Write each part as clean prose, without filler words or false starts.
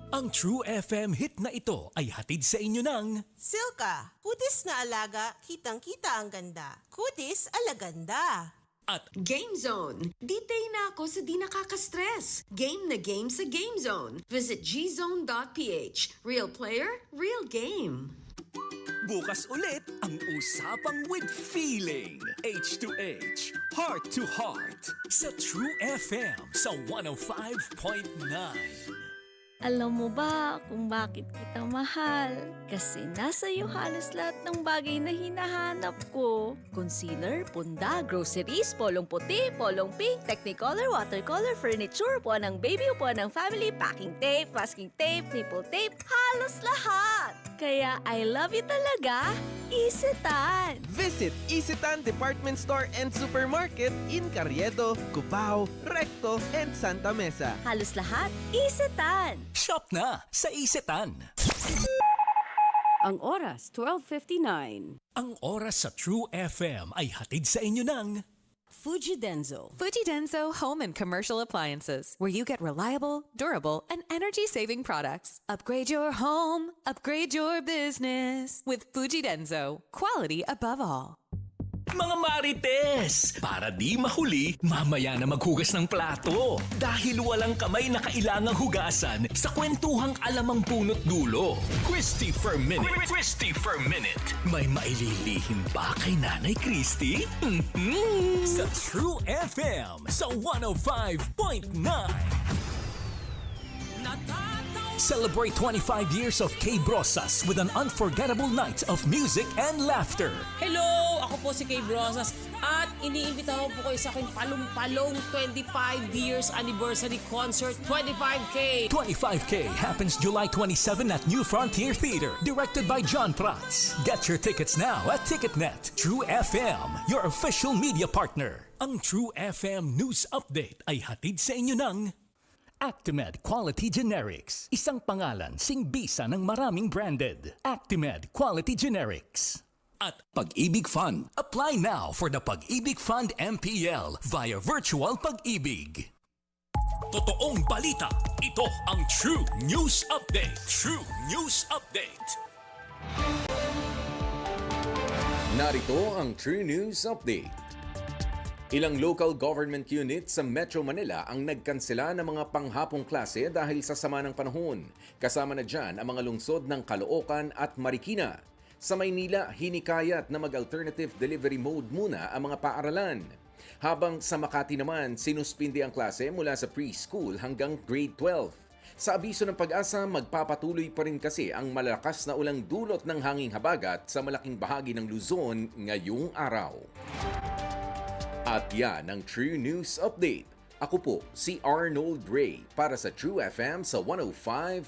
Ang True FM hit na ito ay hatid sa inyo ng Silka, kutis na alaga, kitang-kita ang ganda. Kutis alaganda. at Game Zone. Di-day na ako sa di nakaka-stress. Game na game sa Game Zone. Visit gzone.ph. Real player, real game. bukas ulit ang Usapang with Feeling. H2H, Heart to Heart sa True FM sa 105.9. Alam mo ba kung bakit kita mahal? Kasi nasa iyo halos lahat ng bagay na hinahanap ko. Concealer, punda, groceries, polong puti, polong pink, Technicolor, watercolor, furniture, upuan ng baby, upuan ng family, packing tape, masking tape, nipple tape, halos lahat! Kaya I love you talaga, Isetan! Visit Isitan Department Store and Supermarket in Carriedo, Cubao, Recto, and Santa Mesa. Halos lahat, Isetan! Shop na sa Isetan. Ang oras, 12:59. Ang oras sa True FM ay hatid sa inyo ng Fuji Denso. Fuji Denso Home and Commercial Appliances, where you get reliable, durable, and energy-saving products. Upgrade your home, upgrade your business with Fuji Denso. Quality above all. mga Marites! Para di mahuli, mamaya na maghugas ng plato. Dahil walang kamay na kailangang hugasan sa kwentuhang alamang punot dulo. Christy for Minute. Christy for Minute. May maililihim ba kay Nanay Christy? Sa True FM sa 105.9. Celebrate 25 years of K-Brosas with an unforgettable night of music and laughter. Hello! Ako po si Kay Brosas at iniimbitahan po kayo sa aking palong-palong 25 years anniversary concert 25K. 25K happens July 27 at New Frontier Theater, directed by John Prats. Get your tickets now at Ticketnet. True FM, your official media partner. Ang True FM News Update ay hatid sa inyo ng Actimed Quality Generics. Isang pangalan, singbisa ng maraming branded. Actimed Quality Generics. At Pag-ibig Fund. Apply now for the Pag-ibig Fund MPL via Virtual Pag-ibig. Totoong balita. Ito ang True News Update. True News Update. Narito ang True News Update. Ilang local government units sa Metro Manila ang nagkansela ng mga panghapong klase dahil sa sama ng panahon. Kasama na dyan ang mga lungsod ng Caloocan at Marikina. Sa Maynila, hinikayat na mag-alternative delivery mode muna ang mga paaralan. Habang sa Makati naman, sinuspindi ang klase mula sa preschool hanggang grade 12. Sa abiso ng Pag-asa, magpapatuloy pa rin kasi ang malakas na ulang dulot ng hanging habagat sa malaking bahagi ng Luzon ngayong araw. At yan ang True News Update. Ako po si Arnold Ray para sa True FM sa 105.9.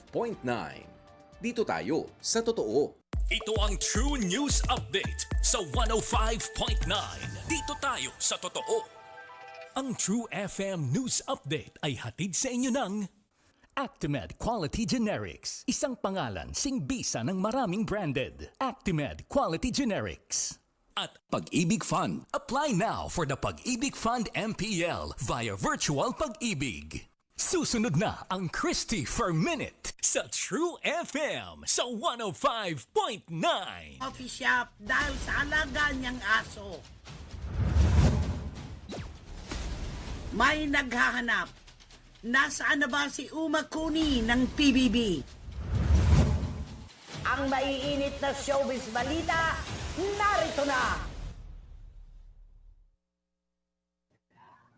Dito tayo sa totoo. Ito ang True News Update sa 105.9. Dito tayo sa totoo. Ang True FM News Update ay hatid sa inyo ng Actimed Quality Generics. Isang pangalan, singbisa ng maraming branded. Actimed Quality Generics. At Pag-ibig Fund. Apply now for the Pag-ibig Fund MPL via Virtual Pag-ibig. Susunod na ang Christy for Minute sa True FM sa 105.9. Coffee shop dahil sa alaga niyang aso. May naghahanap. Nasaan na ba si Uma Kuni ng PBB? Ang maiinit na showbiz balita, narito na!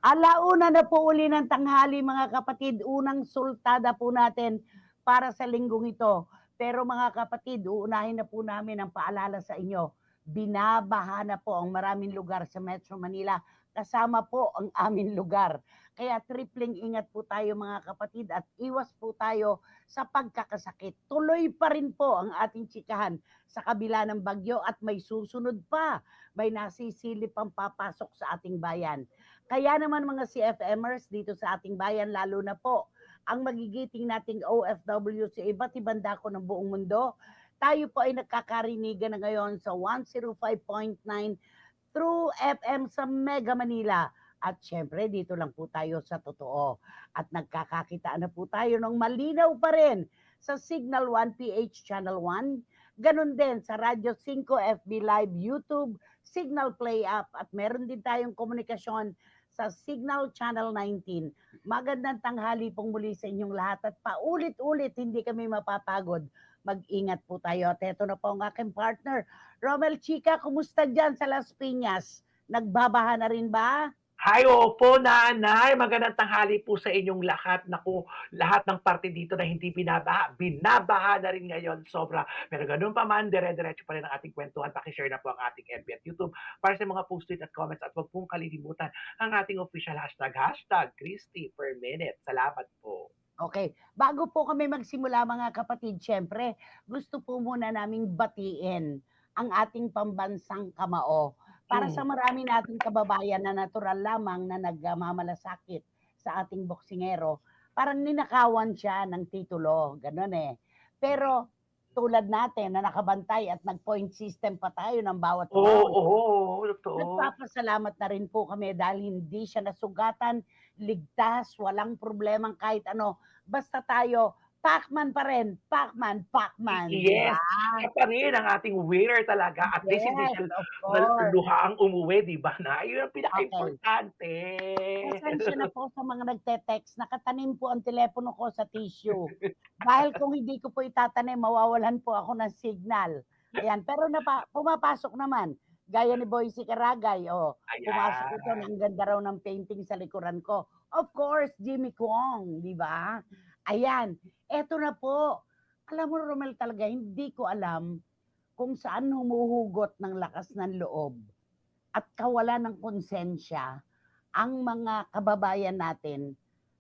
Alauna na po uli ng tanghali mga kapatid, unang sultada po natin para sa linggong ito. Pero mga kapatid, uunahin na po namin ang paalala sa inyo. Binabaha na po ang maraming lugar sa Metro Manila, kasama po ang aming lugar. Kaya tripling ingat po tayo mga kapatid at iwas po tayo sa pagkakasakit. Tuloy pa rin po ang ating tsikahan sa kabila ng bagyo at may susunod pa. May nasisilip ang papasok sa ating bayan. Kaya naman mga CFMers dito sa ating bayan, lalo na po ang magigiting nating OFW sa iba't ibang dako ng buong mundo, tayo po ay nagkakarinigan na ngayon sa 105.9 True FM sa Mega Manila. At syempre, dito lang po tayo sa totoo. At nagkakakitaan na po tayo ng malinaw pa rin sa Signal 1 PH Channel 1. Ganon din sa Radyo 5 FB Live YouTube, Signal Play App at meron din tayong komunikasyon sa Signal Channel 19. Magandang tanghali pong muli sa inyong lahat at paulit-ulit hindi kami mapapagod. Mag-ingat po tayo. At ito na po ang aking partner, Romel Chica. Kumusta dyan sa Las Piñas? Nagbabaha na rin ba? Hi, opo, nanay. Magandang tanghali po sa inyong lahat. Naku, lahat ng parte dito na hindi binabaha, binabaha na rin ngayon sobra. Pero ganun pa man, dire-diretso pa rin ang ating kwentuhan. Pakishare na po ang ating FB at YouTube para sa mga post tweet at comments. At huwag pong kalilimutan ang ating official hashtag Christy per minute. Salamat po. Okay. Bago po kami magsimula mga kapatid, syempre, gusto po muna naming batiin ang ating pambansang kamao para sa marami nating kababayan na natural lamang na nagmamalasakit sa ating boksingero. Parang ninakawan siya ng titulo, ganun eh. Pero tulad natin na nakabantay at nag-point system pa tayo ng bawat round. Oo, totoo. Nagpapasalamat na rin po kami dahil hindi siya nasugatan, ligtas, walang problemang kahit ano. Basta tayo, Pacman pa rin. Pacman. Yes, Diba? siya pa rin ang ating winner talaga. At least hindi Yes, siya of course. luhaang umuwi, di ba na? Yun ang pinaka-importante. Pasensya na po sa mga nagte-text. Nakatanim po ang telepono ko sa tissue. Dahil kung hindi ko po itatanim, mawawalan po ako ng signal. Ayan, pero pumapasok naman. Gaya ni Boycie Caragay, pumasok ito, ang ganda raw ng painting sa likuran ko. Of course, Jimmy Kwong, di ba? Ayan, eto na po. Alam mo, Romel, talaga, hindi ko alam kung saan humuhugot ng lakas ng loob at kawalan ng konsensya ang mga kababayan natin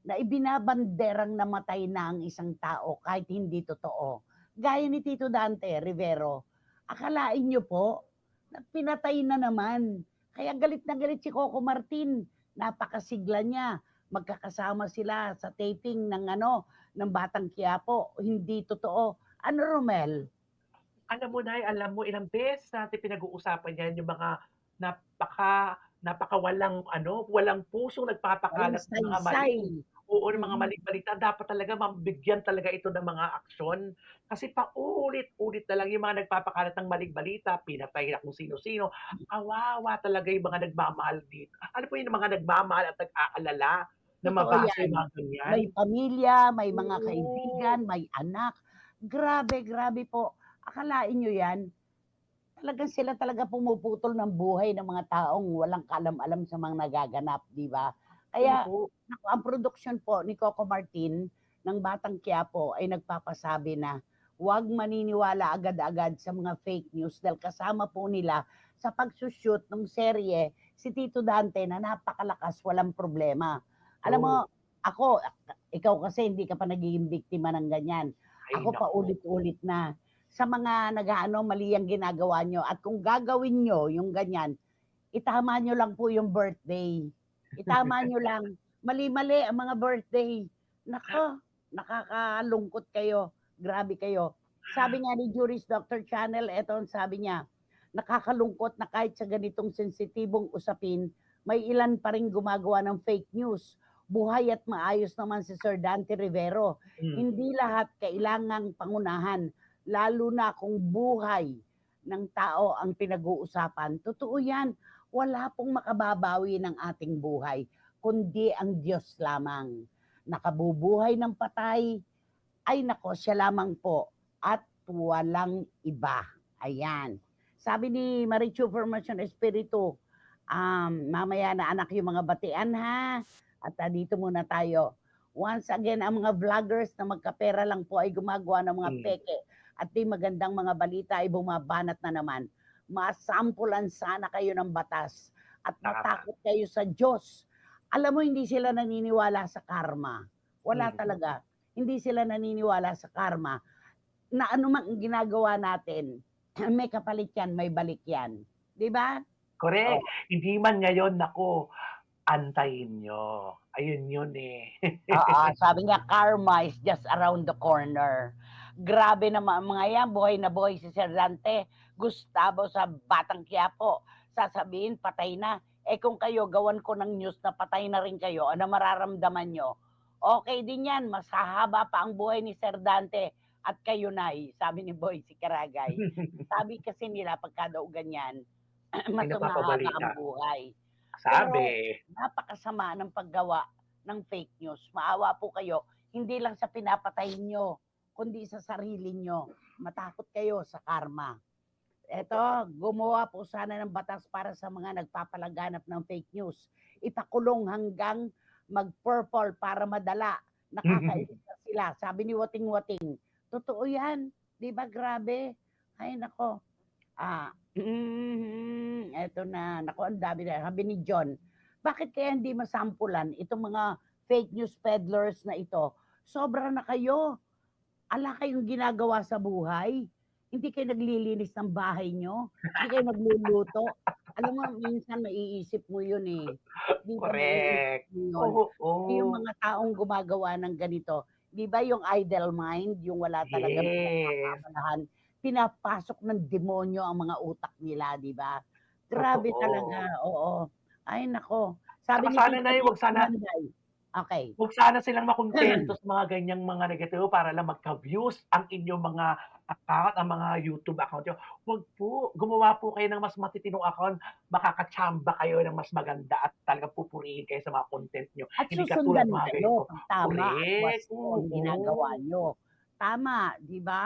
na ibinabanderang namatay na ang isang tao kahit hindi totoo. Gaya ni Tito Dante Rivero, akalain niyo po, na pinatay na naman. Kaya galit na galit si Coco Martin. Napakasigla niya. Magkakasama sila sa taping ng Batang Quiapo. Hindi totoo. Ano, Romel? Alam mo, Nay, alam mo, ilang beses natin pinag-uusapan yan, yung mga napaka walang pusong nagpapakalat ng mga mali. Oo, ng mga maling balita. Dapat talaga mabigyan talaga ito ng mga aksyon. Kasi paulit-ulit na lang yung mga nagpapakalat ng maling balita, pinatay na kung sino-sino. Kawawa talaga yung mga nagmamahal dito. Ano po yung mga nagmamahal at nag-aalala na Totoo mabasa yan. yung mga ganyan? May pamilya, may mga Oo. kaibigan, may anak. Grabe po. Akalain nyo yan, talagang sila talaga pumuputol ng buhay ng mga taong walang kalam-alam sa mga nagaganap, di ba? Kaya Oo. naku, ang production po ni Coco Martin ng Batang Quiapo ay nagpapasabi na huwag maniniwala agad-agad sa mga fake news dahil kasama po nila sa pagsushoot ng serye si Tito Dante na napakalakas, walang problema. Alam mo, ikaw kasi hindi ka pa nagiging biktima ng ganyan. Ay, Ako naku. pa ulit-ulit na sa mga mali ang ginagawa nyo. At kung gagawin nyo yung ganyan, itama nyo lang po yung birthday. Itama nyo lang. Mali-mali ang mga birthday. Nako, nakakalungkot kayo. Grabe kayo. Sabi nga ni Juris Dr. Channel, eto ang sabi niya, nakakalungkot na kahit sa ganitong sensitibong usapin, may ilan pa rin gumagawa ng fake news. Buhay at maayos naman si Sir Dante Rivero. Hindi lahat kailangang pangunahan, lalo na kung buhay ng tao ang pinag-uusapan. Totoo yan. Wala pong makababawi ng ating buhay, kundi ang Diyos lamang. Nakabubuhay ng patay, ay nako, siya lamang po. At walang iba. Ayan. Sabi ni Marichu Formation Espiritu, mamaya na anak yung mga batian ha. At dito muna tayo. Once again, ang mga vloggers na magkapera lang po ay gumagawa ng mga peke at di magandang mga balita ay bumabanat na naman. Masampulan sana kayo ng batas at matakot kayo sa Diyos. Alam mo, hindi sila naniniwala sa karma. Wala talaga. Hindi sila naniniwala sa karma. Na anumang ginagawa natin, may kapalit yan, may balik yan. Di ba? Correct. Hindi man ngayon, nako, antayin nyo. Ayun yun eh. Sabi nga, karma is just around the corner. Grabe naman mga yan, buhay na buhay si Sir Dante Gustavo sa Batang Quiapo. Sasabihin, patay na. Kung kayo, gawan ko ng news na patay na rin kayo, ano mararamdaman nyo? Okay din yan, mas hahaba pa ang buhay ni Sir Dante At kayo Nay, sabi ni Boy si Karagay. Sabi kasi nila pagka daw ganyan, May mas mahaba ang nagpapabalita. buhay. Pero Sabi. napakasama ng paggawa ng fake news. Maawa po kayo, hindi lang sa pinapatay nyo, kundi sa sarili nyo. Matakot kayo sa karma. Eto, gumawa po sana ng batas para sa mga nagpapalaganap ng fake news. Ipakulong hanggang mag-purple para madala. Nakakainis na sila. Sabi ni Wating Wating, totoo yan. Di ba grabe? Ay nako. Eto na. Nako, ang dami na. Sabi ni John, bakit kaya hindi masampulan itong mga fake news peddlers na ito? Sobra na kayo. Ala kayong ginagawa sa buhay. Hindi kayo naglilinis ng bahay nyo. Hindi kayo nagluluto. Alam mo, minsan maiisip mo yun eh. Di ba Correct. maiisip mo yun? Oo. Yung mga taong gumagawa ng ganito, di ba yung idle mind, yung wala talagang Yes. pinagkakabalahan, pinapasok ng demonyo ang mga utak nila, di ba? Grabe Totoo. talaga, oo. Ay nako. Sabi ni Sana Tita Nay, wag sana Manday. Okay. Huwag sana silang makontento sa mga ganyang mga negatibo para lang magka-views ang inyong mga account, ang mga YouTube account niyo. Huwag po, gumawa po kayo ng mas matitinong account, makakatsamba kayo ng mas maganda at talagang pupurihin kayo sa mga content niyo. At Hindi katulad susundan mga kayo ganito. pag tama at Correct. wasto ang ginagawa Oo. nyo. Tama, di ba?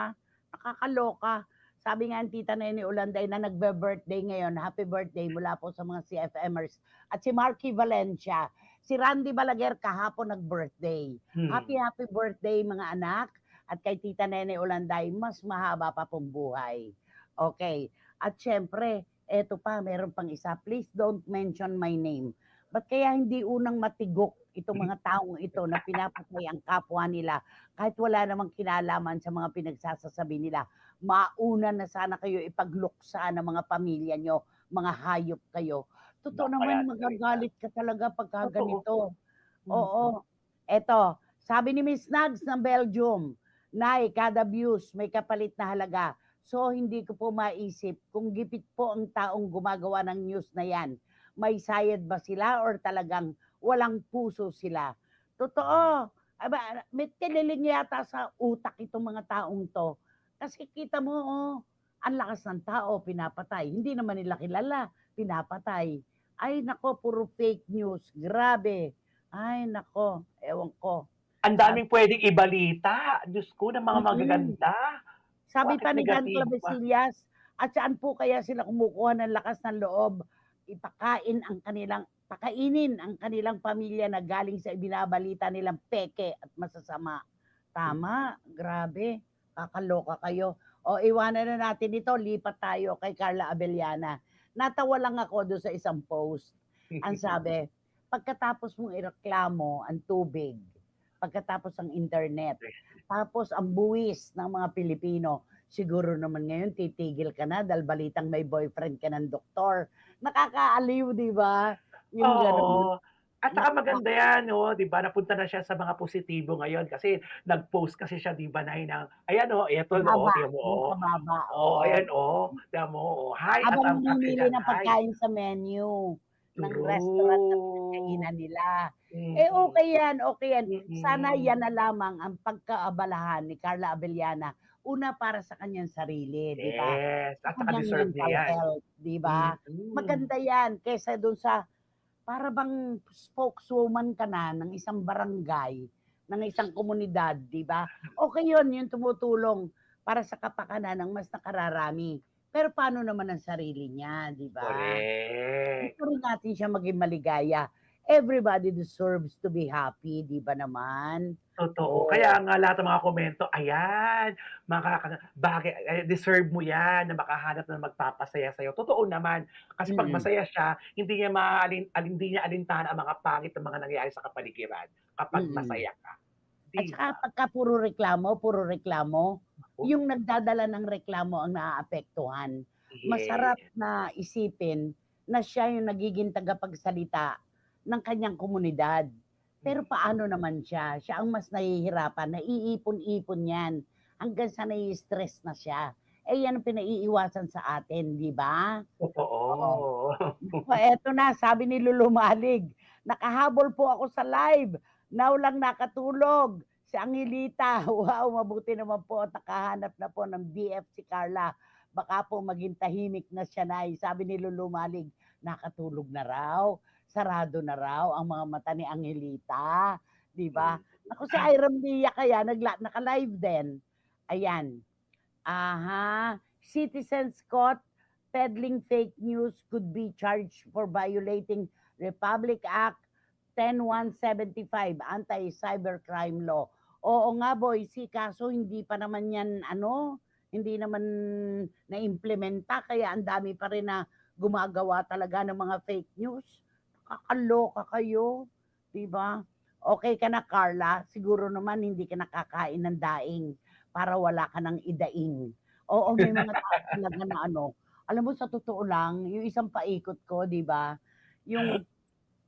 Nakakaloka. Sabi nga ang tita Nene Ulanday na nagbe-birthday ngayon, happy birthday mula po sa mga CFMers. At si Marky Valencia, si Randy Balaguer kahapon nag-birthday. Happy birthday mga anak. At kay tita Nene Ulanday, mas mahaba pa pong buhay. Okay. At syempre, eto pa, meron pang isa. Please don't mention my name. Ba't kaya hindi unang matigok itong mga taong ito na pinapatay ang kapwa nila kahit wala namang kinalaman sa mga pinagsasasabi nila? Mauna na sana kayo ipagluksa ng mga pamilya nyo, mga hayop kayo. Totoo naman, magagalit ka talaga pagka ganito. Oo. Eto, sabi ni Miss Nags ng Belgium, Nay, kada views may kapalit na halaga. So, hindi ko po maisip kung gipit po ang taong gumagawa ng news na yan. May sayad ba sila or talagang walang puso sila? Totoo. Aba, may tililing yata sa utak itong mga taong to. Kasi kita mo, ang lakas ng tao, pinapatay. Hindi naman nila kilala, pinapatay. Ay, nako, puro fake news. Grabe. Ay, nako, ewan ko. Ang daming pwedeng ibalita. Diyos ko, ng mga magaganda. Sabi Bakit pa ni Dan negative pa? Clavesillas, at saan po kaya sila kumukuha ng lakas ng loob pakainin ang kanilang pamilya na galing sa ibinabalita nilang peke at masasama. Tama, grabe, kakaloka kayo. O iwanan na natin ito, lipat tayo kay Carla Abellana. Natawa lang ako doon sa isang post. Ang sabi, pagkatapos mong ireklamo ang tubig, pagkatapos ang internet, tapos ang buwis ng mga Pilipino, siguro naman ngayon titigil ka na dahil balitang may boyfriend ka ng doktor. Nakakaaliw, di ba? Yung ganun. Oo. At saka maganda yan, no? Di ba? Napunta na siya sa mga positibo ngayon kasi nag-post kasi siya, di ba, na ayan, eto, Haba, tiyan mo, yung kababa. ayan, tiyan mo, hi, at Habang ang namimili akin, ng hi. pagkain sa menu ng True. restaurant na pinagkainan nila. Okay yan. Sana yan na lamang ang pagkaabalahan ni Carla Abellana. Una para sa kanyang sarili, di ba? Yes, at saka Kanyang deserve niya mental yan. health, di ba? Maganda yan kaysa doon sa para bang spokeswoman ka na ng isang barangay, ng isang komunidad, di ba? Okay yun, yung tumutulong para sa kapakanan ng mas nakararami. Pero paano naman ang sarili niya, di ba? Correct. Gusto rin natin siya maging maligaya. Everybody deserves to be happy, di ba naman? Totoo. Kaya nga lahat ng mga komento, ayan, deserve mo yan na makahanap na magpapasaya sa'yo. Totoo naman. Kasi pag masaya siya, hindi niya alintana ang mga pangit na mga nangyayari sa kapaligiran kapag masaya ka. At saka pagka puro reklamo, yung nagdadala ng reklamo ang naaapektuhan. Masarap na isipin na siya yung nagiging tagapagsalita ng kanyang komunidad. Pero paano naman siya? Siya ang mas nahihirapan, naiipon-ipon yan hanggang sa nai-stress na siya. Eh yan ang pinaiiwasan sa atin, di ba? Totoo. Eto na, sabi ni Lulu Malig, nakahabol po ako sa live. Now lang nakatulog. Si Angelita, wow, mabuti naman po at nakahanap na po ng BF si Carla. Baka po maging tahimik na siya na. Sabi ni Lulu Malig, nakatulog na raw, sarado na raw ang mga mata ni Angelita. Di ba? Ako si Iram Lia kaya, naka-live din. Ayan. Aha. Citizen Scott, peddling fake news could be charged for violating Republic Act 10175, Anti-Cybercrime Law. Oo nga, Boycie, kaso hindi pa naman yan, hindi naman na-implementa, kaya ang dami pa rin na gumagawa talaga ng mga fake news. Kakaloka kayo, di ba? Okay ka na, Carla, siguro naman hindi ka nakakain ng daing para wala ka ng idaing. Oo, may mga tao talaga na alam mo, sa totoo lang, yung isang paikot ko, di ba, yung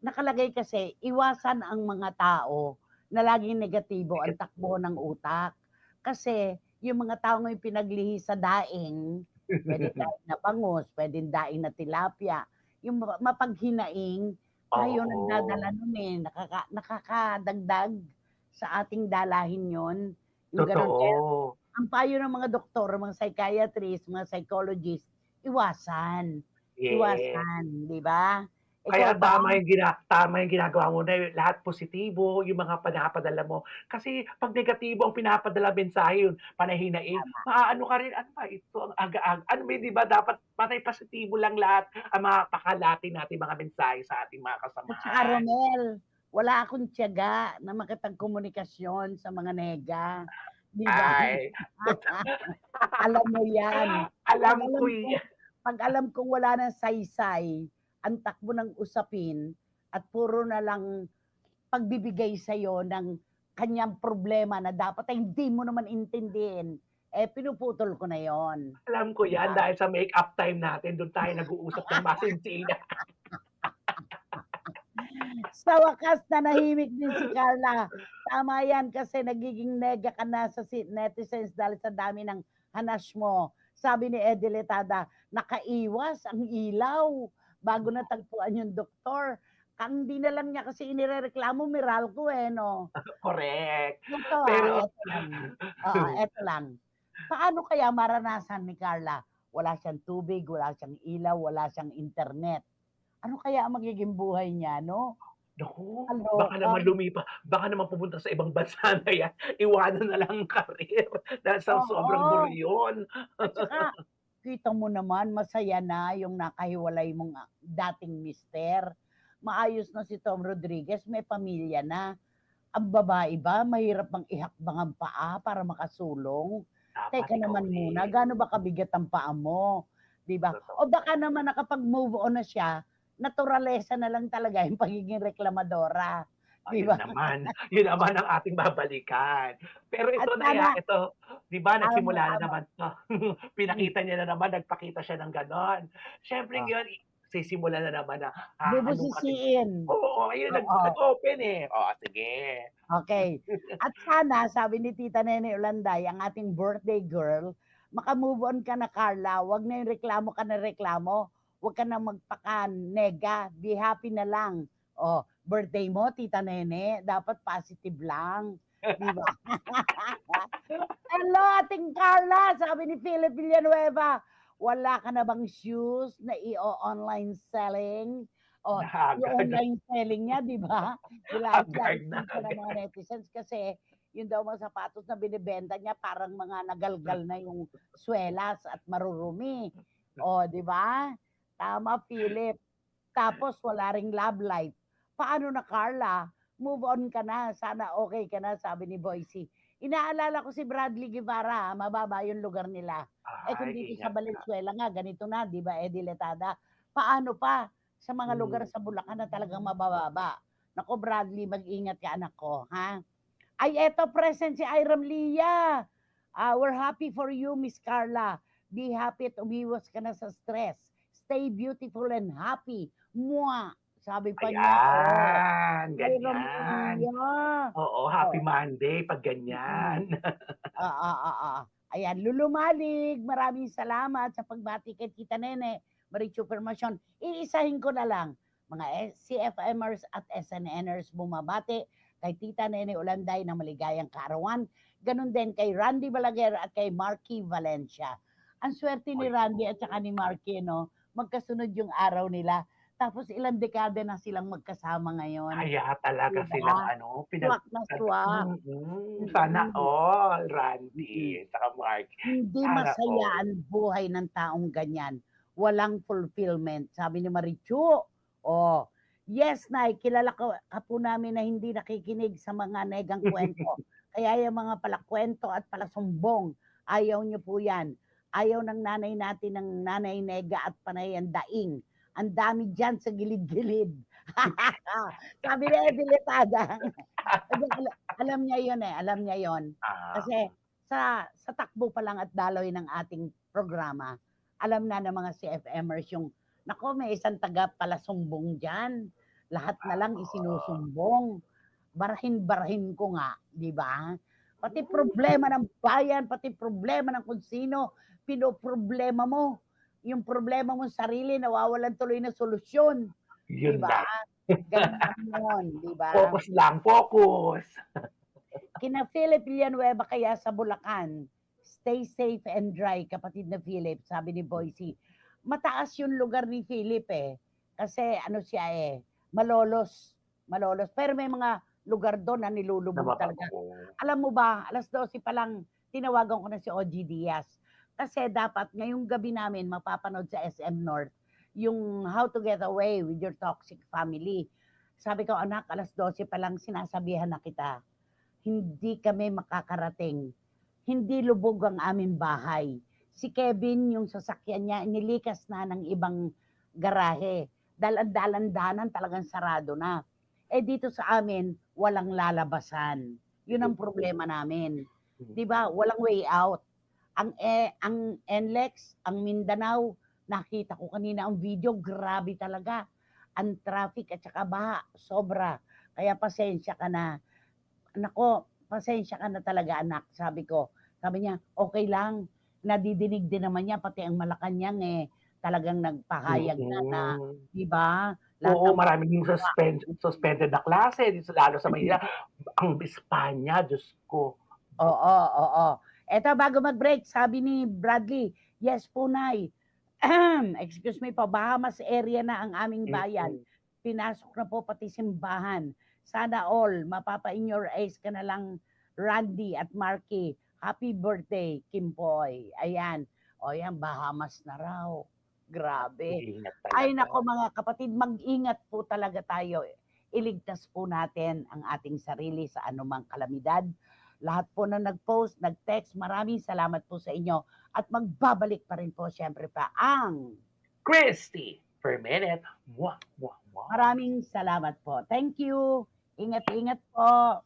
nakalagay kasi, iwasan ang mga tao na laging negatibo ang takbo ng utak. Kasi yung mga tao ngayon pinaglihi sa daing, pwede daing na bangus, pwede daing na tilapia, yung mapaghinaing, tayo nagdadala nun nakakadagdag sa ating dalahin yon. Yung ganun. Kaya, ang payo ng mga doktor, mga psychiatrist, mga psychologist, iwasan. Iwasan, di ba? Kaya tama yung ginagawa mo na lahat positibo, yung mga pinapadala mo. Kasi 'pag negatibo ang pinapadala mensahe yun, panahinain, maaano ka rin, ano ba ito, ang aga-aga. Ano ba, 'di ba dapat panay positibo lang lahat ang mga pakalati natin mga mensahe sa ating mga At saka kasamahan. Romel, wala akong tiyaga na makipagkomunikasyon sa mga nega. Di ba? Ay, Alam mo yan. alam ko yan. Pag alam kong wala ng saysay, ang takbo ng usapin, at puro na lang pagbibigay sa'yo ng kanyang problema na dapat ay hindi mo naman intindihin, pinuputol ko na yon. Alam ko yan dahil sa make-up time natin, doon tayo nag-uusap ng masinsinan. Sa wakas, nanahimik din si Carla. Tama yan kasi nagiging nega ka na sa netizens dahil sa dami ng hanas mo. Sabi ni Eddie Letada, nakaiwas ang ilaw bago natagpuan yung doktor. Hindi na lang niya kasi inirereklamo, Meralco no? Correct. Ito, Pero, eto lang. Paano kaya maranasan ni Carla? Wala siyang tubig, wala siyang ilaw, wala siyang internet. Ano kaya ang magiging buhay niya, no? naku, Kaloka. baka naman pupunta sa ibang bansa na yan, iwanan na lang ang career dahil sa sobrang buryon. At saka, kita mo naman, masaya na yung nakahiwalay mong dating mister. Maayos na si Tom Rodriguez, may pamilya na. Ang babae ba, mahirap bang ihakbang ang paa para makasulong? Teka naman muna, gaano ba kabigat ang paa mo? Diba? O baka naman nakapag-move on na siya, naturalesa na lang talaga yung pagiging reklamadora. Diba? Yun naman ang ating babalikan. Pero ito ito, di ba, nagsimula na naman to. Pinakita niya na naman, nagpakita siya ng ganon. Siyempre ngayon, sisimula na naman na, bubusisiin. Oo, ayun, nag-open sige. Okay. At sana, sabi ni Tita Nene Ulanday, ang ating birthday girl, makamove on ka na, Carla. Huwag na yung reklamo ka na reklamo. Huwag ka na magpaka-nega. Be happy na lang. Birthday mo, Tita Nene, dapat positive lang. Di ba? Hello, ating Carla, sabi ni Philip Villanueva, wala ka na bang shoes na i-online selling? Yung online selling niya, di ba? Like ng mga netizens kasi yun daw mga sapatos na binibenta niya parang mga nagalgal na yung swelas at marurumi. Di ba? Tama, Philip. Tapos wala ring love life. Paano na, Carla? Move on ka na. Sana okay ka na, sabi ni Boycie. Inaalala ko si Bradley Guevara, mababa yung lugar nila. Kung dito sa Valenzuela nga, ganito na, di ba, Eddie Letada? Paano pa sa mga lugar sa Bulacan na talagang mabababa? Nako, Bradley, mag-ingat ka, anak ko, ha? Ay, eto, present si Iram Lia. We're happy for you, Miss Carla. Be happy at umiwas ka na sa stress. Stay beautiful and happy. Mwah! Sabi pa niya. Ganyan. Oo, happy Monday pag ganyan. Ayan, Lulu Malig, maraming salamat sa pagbati kay Tita Nene, Marichu Permasyon. Iisahin ko na lang, mga CFMers at SNNers bumabati kay Tita Nene Ulanday ng maligayang kaarawan, ganun din kay Randy Balaguer at kay Marky Valencia. Ang swerte ni Randy at saka ni Marky, no, magkasunod yung araw nila. Tapos ilang dekada na silang magkasama ngayon. Kaya talaga Diba? silang Swak na swak. Sana all, Randy, saka Mark. Hindi Sana masaya all. ang buhay ng taong ganyan. Walang fulfillment. Sabi ni Marichu, oh, yes, Nay, kilala ka po namin na hindi nakikinig sa mga negang kwento. Kaya yung mga palakwento at palasumbong, ayaw niyo po yan. Ayaw ng nanay natin ng nanay nega at panay ang daing. Ang dami dyan sa gilid-gilid. Sabi ni Ediletada. Alam niya yun eh. Alam niya yun. Kasi sa takbo pa lang at daloy ng ating programa, alam na ng mga CFMers yung, nako, may isang taga palasumbong dyan. Lahat na lang isinusumbong. Barahin-barahin ko nga, di ba? Pati problema ng bayan, pati problema ng kung sino, pinoproblema mo. Yung problema mo sarili, nawawalan tuloy na solusyon. Yun Diba? lang. Ganon, diba? Focus lang, focus. Kina Philip Villanueva kaya sa Bulacan, stay safe and dry, kapatid na Philip, sabi ni Boycie. Mataas yung lugar ni Philip eh. Kasi ano siya eh, malolos. Malolos. Pero may mga lugar doon na nilulubog talaga. Alam mo ba, 12:00 pa lang, tinawagan ko na si OG Diaz. Kasi dapat ngayong gabi namin mapapanood sa SM North yung How to Get Away with Your Toxic Family. Sabi ko, anak, 12:00 pa lang sinasabihan na kita. Hindi kami makakarating. Hindi lubog ang aming bahay. Si Kevin, yung sasakyan niya, inilikas na ng ibang garahe. Dalan-dalan talagang sarado na. Eh dito sa amin, walang lalabasan. Yun ang problema namin. 'Di ba? Walang way out. Ang NLEX, ang Mindanao, nakita ko kanina ang video, grabe talaga. Ang traffic at saka baha, sobra. Kaya pasensya ka na. Nako, pasensya ka na talaga, anak. Sabi ko. Sabi niya, okay lang. Nadidinig din naman niya, pati ang Malacanang talagang nagpahayag na, di ba? Oo, maraming yung suspended na klase, lalo sa Manila. Ang Espanya, Diyos ko. Oo. Eto, bago mag-break, sabi ni Bradley, yes po, Nay. Excuse me po, Bahamas area na ang aming bayan. Pinasok na po pati simbahan. Sana all, mapapa-in your eyes ka na lang, Randy at Marky. Happy birthday, Kimpoy. Ayan. O yan, Bahamas na raw. Grabe. Ay nako mga kapatid, mag-ingat po talaga tayo. Iligtas po natin ang ating sarili sa anumang kalamidad. Lahat po na nag-post, nag-text, maraming salamat po sa inyo. At magbabalik pa rin po siyempre pa ang Christy per minute. Maraming salamat po. Thank you. Ingat-ingat po.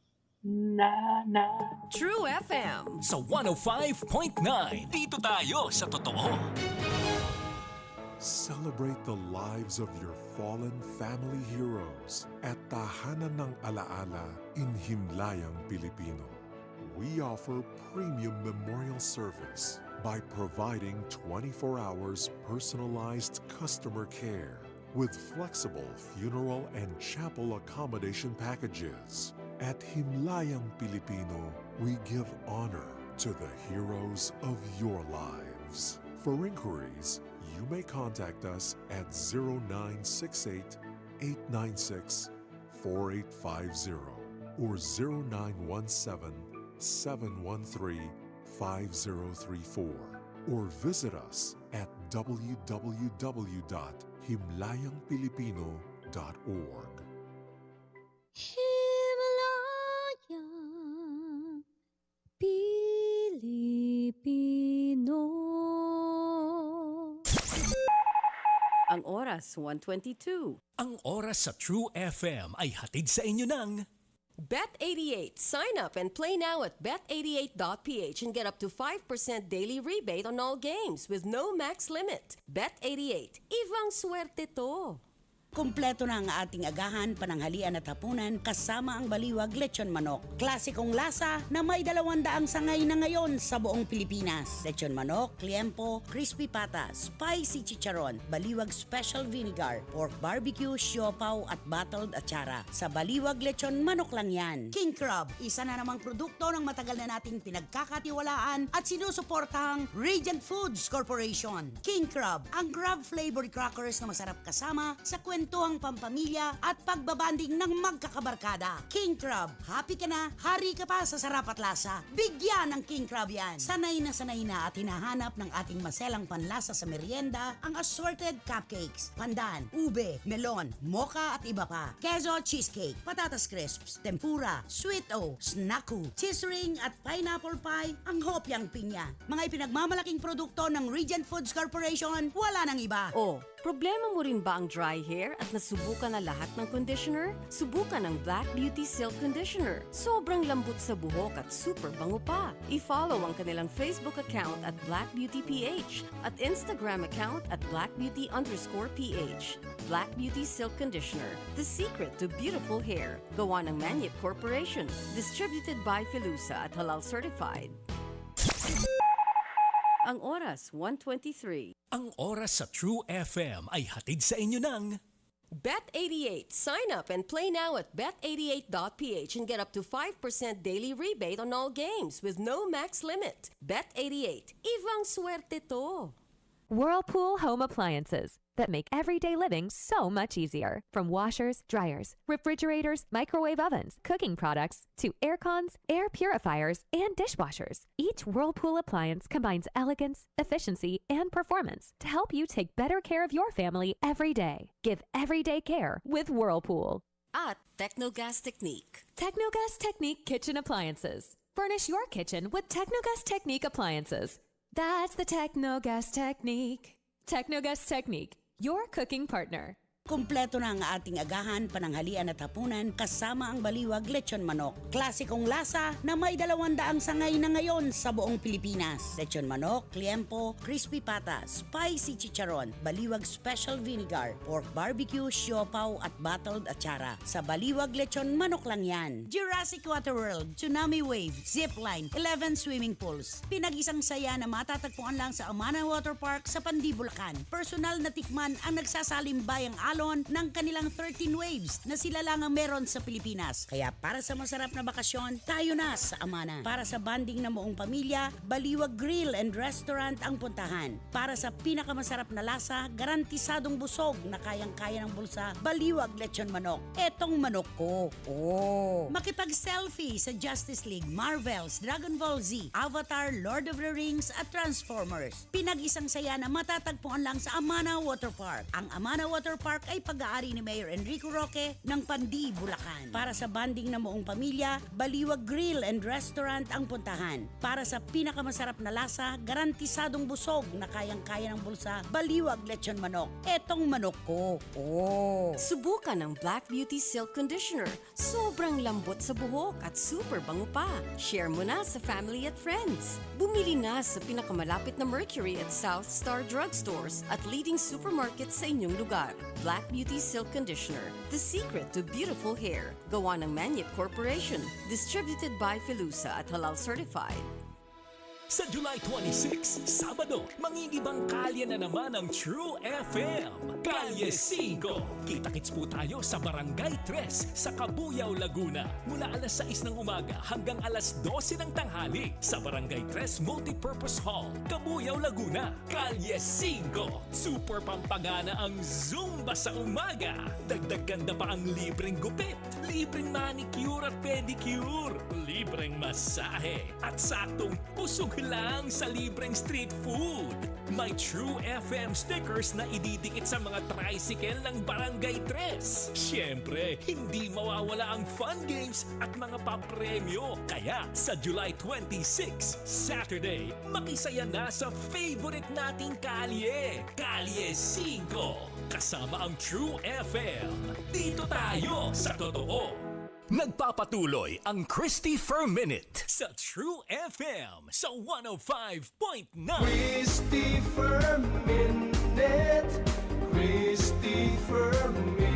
True FM. Sa 105.9, dito tayo sa totoo. Celebrate the lives of your fallen family heroes at Tahanan ng Alaala in Himlayang Pilipino. We offer premium memorial service by providing 24 hours personalized customer care with flexible funeral and chapel accommodation packages. At Himlayang Pilipino, we give honor to the heroes of your lives. For inquiries, you may contact us at 0968-896-4850 or 0917-713-5034 or visit us at www.himlayangpilipino.org. Himlayang Pilipino. Ang oras, 1:22. Ang oras sa True FM ay hatid sa inyo ng Bet88. Sign up and play now at bet88.ph and get up to 5% daily rebate on all games with no max limit. Bet88. Ibang swerte to. Kumpleto na ang ating agahan, pananghalian at hapunan kasama ang baliwag lechon manok. Klasikong lasa na may 200 sangay na ngayon sa buong Pilipinas. Lechon manok, liempo, crispy pata, spicy chicharon, baliwag special vinegar, pork barbecue, siopaw at bottled atsara. Sa baliwag lechon manok lang yan. King Crab, isa na namang produkto ng matagal na nating pinagkakatiwalaan at sinusuportahang Regent Foods Corporation. King Crab, ang crab flavored crackers na masarap kasama sa kwentuhang pampamilya at pagbabanding ng magkakabarkada. King Crab, happy ka na, hari ka pa sa sarap at lasa. Bigyan ng King Crab yan. Sanay na at hinahanap ng ating maselang panlasa sa merienda ang assorted cupcakes, pandan, ube, melon, mocha at iba pa. Queso cheesecake, patatas crisps, tempura, sweet o, snaku, cheese ring at pineapple pie, ang hopyang pinya. Mga ipinagmamalaking produkto ng Regent Foods Corporation, wala nang iba. Oh, problema mo rin ba ang dry hair at nasubukan na lahat ng conditioner? Subukan ang Black Beauty Silk Conditioner. Sobrang lambot sa buhok at super bango pa. I-follow ang kanilang Facebook account at Black Beauty PH at Instagram account at blackbeauty_PH. Black Beauty Silk Conditioner, the secret to beautiful hair. Gawa ng Manyet Corporation. Distributed by Filusa at Halal Certified. Ang oras, 1:23. Ang oras sa True FM ay hatid sa inyo ng Bet88. Sign up and play now at bet88.ph and get up to 5% daily rebate on all games with no max limit. Bet88. Ibang swerte to. Whirlpool Home Appliances that make everyday living so much easier. From washers, dryers, refrigerators, microwave ovens, cooking products, to air cons, air purifiers, and dishwashers. Each Whirlpool appliance combines elegance, efficiency, and performance to help you take better care of your family every day. Give everyday care with Whirlpool. At Technogas Technique. Technogas Technique Kitchen Appliances. Furnish your kitchen with Technogas Technique appliances. That's the Technogas Technique. Technogas Technique, your cooking partner. Kumpleto na ang ating agahan, pananghalian at hapunan kasama ang baliwag lechon manok. Klasikong lasa na may 200 sangay na ngayon sa buong Pilipinas. Lechon manok, liempo, crispy pata, spicy chicharon, baliwag special vinegar, pork barbecue, siopaw at bottled atsara. Sa baliwag lechon manok lang yan. Jurassic Waterworld, Tsunami Wave, Zipline, 11 swimming pools. Pinag-isang saya na matatagpuan lang sa Amana Water Park sa Pandi, Bulacan. Personal na tikman ang nagsasalimbay ang ng kanilang 13 waves na sila lang ang meron sa Pilipinas. Kaya para sa masarap na bakasyon, tayo na sa Amana. Para sa banding ng buong pamilya, Baliwag Grill and Restaurant ang puntahan. Para sa pinakamasarap na lasa, garantisadong busog na kayang-kaya ng bulsa, Baliwag Lechon Manok. Etong manok ko. Oh! Makipag-selfie sa Justice League, Marvels, Dragon Ball Z, Avatar, Lord of the Rings at Transformers. Pinag-isang saya na matatagpuan lang sa Amana Water Park. Ang Amana Water Park ay pag-aari ni Mayor Enrico Roque ng Pandi, Bulacan. Para sa banding ng buong pamilya, Baliwag Grill and Restaurant ang puntahan. Para sa pinakamasarap na lasa, garantisadong busog na kayang-kaya ng bulsa, Baliwag Lechon Manok. Etong manok ko. Oh! Subukan ang Black Beauty Silk Conditioner. Sobrang lambot sa buhok at super bango pa. Share mo na sa family at friends. Bumili na sa pinakamalapit na Mercury at South Star drugstores at leading supermarkets sa inyong lugar. Black Beauty Silk Conditioner, the secret to beautiful hair. Gawa ng Manyet Corporation. Distributed by Filusa at Halal Certified. Sa July 26, Sabado, mangingibang kalye na naman ang True FM. Kalye 5. Kita-kits po tayo sa Barangay 3 sa Cabuyao, Laguna. Mula alas 6 ng umaga hanggang alas 12 ng tanghali sa Barangay 3 Multipurpose Hall, Cabuyao, Laguna. Kalye 5. Super pampagana ang Zumba sa umaga. Dagdag ganda pa ang libreng gupit, libreng manicure at pedicure, libreng masahe, at saktong usog lang sa libreng street food. May True FM stickers na ididikit sa mga tricycle ng Barangay 3. Siyempre, hindi mawawala ang fun games at mga papremyo. Kaya sa July 26, Saturday, makisaya na sa favorite nating kalye, Kalye 5. Kasama ang True FM. Dito tayo sa totoo. Nagpapatuloy ang Christopher Minute sa True FM sa 105.9. Christopher Minute, Christopher Minute.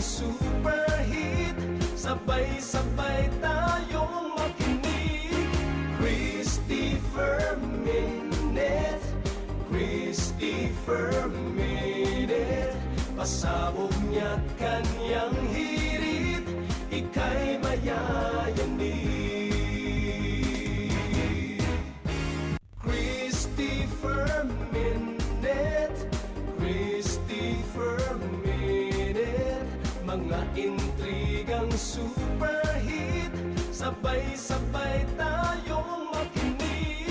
super hit. Sabay-sabay tayong makinig. Christopher Minute, Christopher Minute. Pasabog niya't kanyang hirit, ika'y mayayanig. Christopher Minute, Christopher Minute. Mga intrigang super hit, sabay-sabay tayong makinig.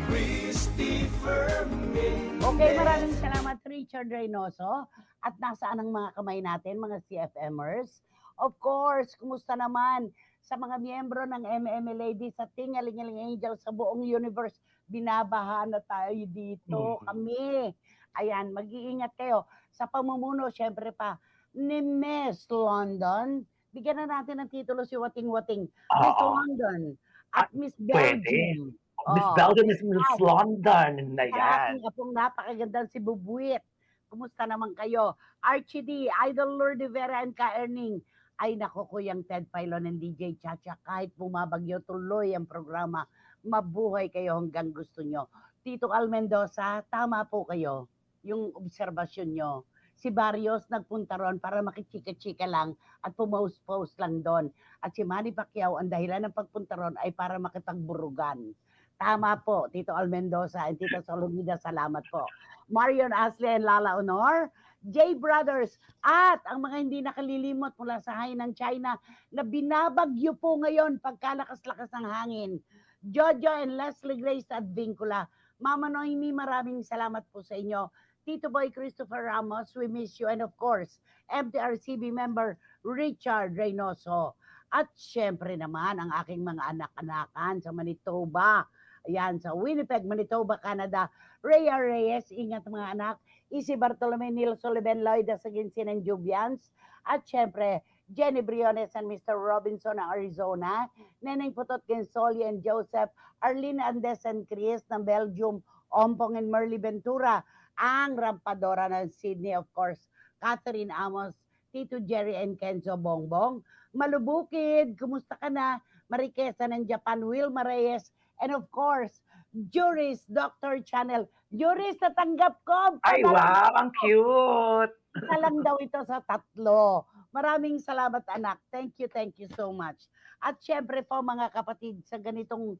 Christopher Minute. Okay, maraming salamat Richard Reynoso. At nasaan ang mga kamay natin, mga CFMers? Of course, kumusta naman sa mga miyembro ng MMA Ladies at Tingalingaling Angels sa buong universe? Binabaha na tayo dito, kami. Ayan, mag-iingat kayo. Sa pamumuno, syempre pa, ni Miss London. Bigyan na natin ng titulo si Wating Wating. Miss London at Miss Belgium. Miss Belgium is Miss London na Sa yan. aking apong napakagandang si Bubuit. Kumusta naman kayo? Archie D, Idol Lourdes Vera and Ka-Erning. Ay nako, Kuyang Ted Filon and DJ Chacha, kahit bumabagyo tuloy ang programa, mabuhay kayo hanggang gusto nyo. Tito Al Mendoza, tama po kayo. Yung obserbasyon nyo. Si Barrios nagpunta ron para makichika-chika lang at pumost-post lang doon. At si Manny Pacquiao, ang dahilan ng pagpunta ron ay para makipagburugan. Tama po, Tito Al Mendoza and Tito Solomida, salamat po. Marion Ashley and Lala Honor, J Brothers, at ang mga hindi nakalilimot mula sa Hainan, China, na binabagyo po ngayon pagkalakas-lakas ng hangin. Jojo and Leslie Grace at Vincula. Mama Noemi, maraming salamat po sa inyo. Tito Boy Christopher Ramos, we miss you. And of course, MTRCB member Richard Reynoso. At syempre naman, ang aking mga anak-anakan sa Manitoba. Ayan, sa Winnipeg, Manitoba, Canada. Rhea Reyes, ingat mga anak. Isi Bartolome, Neil Sullivan, Lloyd Asaginsin and Jubians. At syempre, Jenny Briones and Mr. Robinson ng Arizona. Neneng Putot Gensoli and Joseph. Arlene Andes and Chris ng Belgium. Ompong and Merly Ventura. Ang rampadora ng Sydney, of course. Catherine Amos, Tito Jerry and Kenzo Bongbong. Malubukid, kumusta ka na? Marikesa ng Japan, Wilma Reyes. And of course, Juris, Dr. Channel. Juris, natanggap ko. Ay, wow, ang cute. Isa lang daw ito sa 3. Maraming salamat anak. Thank you so much. At syempre po mga kapatid, sa ganitong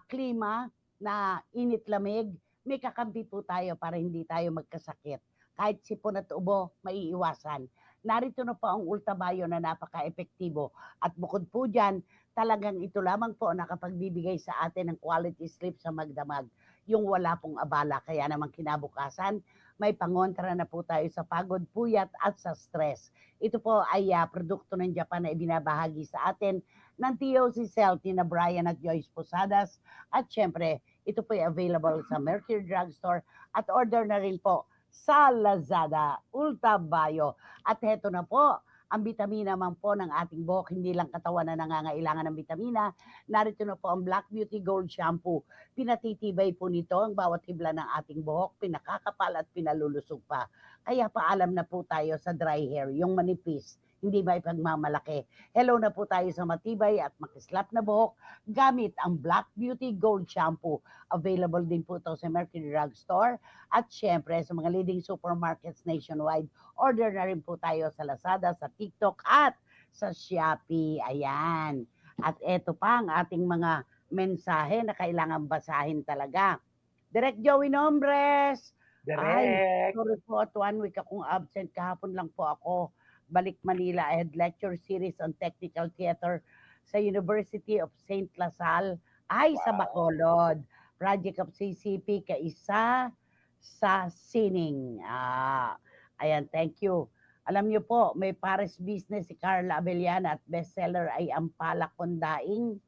klima na init-lamig, may kakampi po tayo para hindi tayo magkasakit. Kahit sipon at ubo, maiiwasan. Narito na po ang Ultabayo na napaka-epektibo. At bukod po dyan, talagang ito lamang po nakapagbibigay sa atin ng quality sleep sa magdamag. Yung wala pong abala. Kaya naman kinabukasan, may pangontra na po tayo sa pagod, puyat at sa stress. Ito po ay produkto ng Japan na ibinabahagi sa atin ng TOC Health na Brian at Joyce Posadas. At syempre, ito po ay available sa Mercury Drugstore at order na rin po sa Lazada, Ultabayo. At heto na po, ang bitamina man po ng ating buhok, hindi lang katawan na nangangailangan ng bitamina. Narito na po ang Black Beauty Gold Shampoo. Pinatitibay po nito ang bawat hibla ng ating buhok, pinakakapal at pinalulusog pa. Kaya paalam na po tayo sa dry hair, yung manipis, hindi ba ipagmamalaki. Hello na po tayo sa matibay at makislap na buhok gamit ang Black Beauty Gold Shampoo. Available din po ito sa Mercury Drugstore at syempre sa mga leading supermarkets nationwide. Order na rin po tayo sa Lazada, sa TikTok at sa Shopee. Ayan. At eto pa ang ating mga mensahe na kailangan basahin talaga. Direct Joey Nombres. Direct. Ay, sorry po at 1 week akong absent. Kahapon lang po ako balik Manila. I had lecture series on technical theater sa University of St. LaSalle. Ay, sa Bacolod. Project of CCP, kaisa sa Sining. Ayan, thank you. Alam niyo po, may Paris business si Carla Abellana at bestseller ay ang Palakondaing.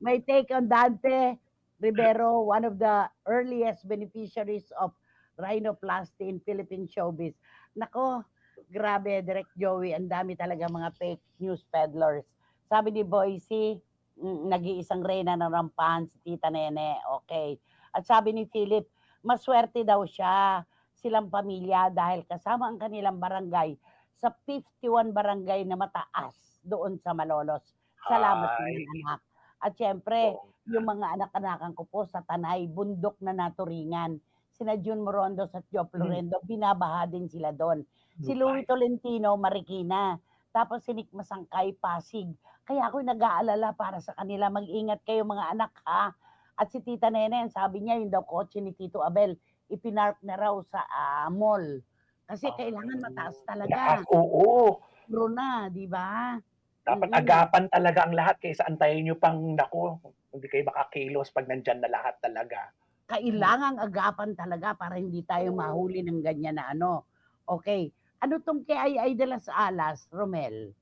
may take on Dante Rivero, one of the earliest beneficiaries of rhinoplasty in Philippine showbiz. Nako, grabe, Direct Joey, ang dami talaga mga fake news peddlers. Sabi ni Boycie, nag-iisang reyna ng rampahan si Tita Nene. Okay. At sabi ni Philip, maswerte daw siya silang pamilya dahil kasama ang kanilang barangay sa 51 barangay na mataas doon sa Malolos. Salamat Ay. mga anak. At syempre, yung mga anak-anakan ko po sa Tanay, bundok na naturingan. Sina June Morondos at Joe Florendo, binabaha din sila doon. Si Louie Tolentino, Marikina. Tapos si Nick Masangkay, Pasig. Kaya ako nag-aalala para sa kanila. Mag-ingat kayo mga anak ha. At si Tita Nene, sabi niya, yung daw kotse ni Tito Abel, ipinark na raw sa mall. Kasi kailangan mataas talaga. Oo. Puro na, di ba? Dapat agapan talaga ang lahat kaysa antayin nyo pang, naku, hindi kayo makakilos pag nandyan na lahat talaga. Kailangang agapan talaga para hindi tayo mahuli ng ganyan na ano. Okay. Ano tong kay Ay de las Alas, Romel?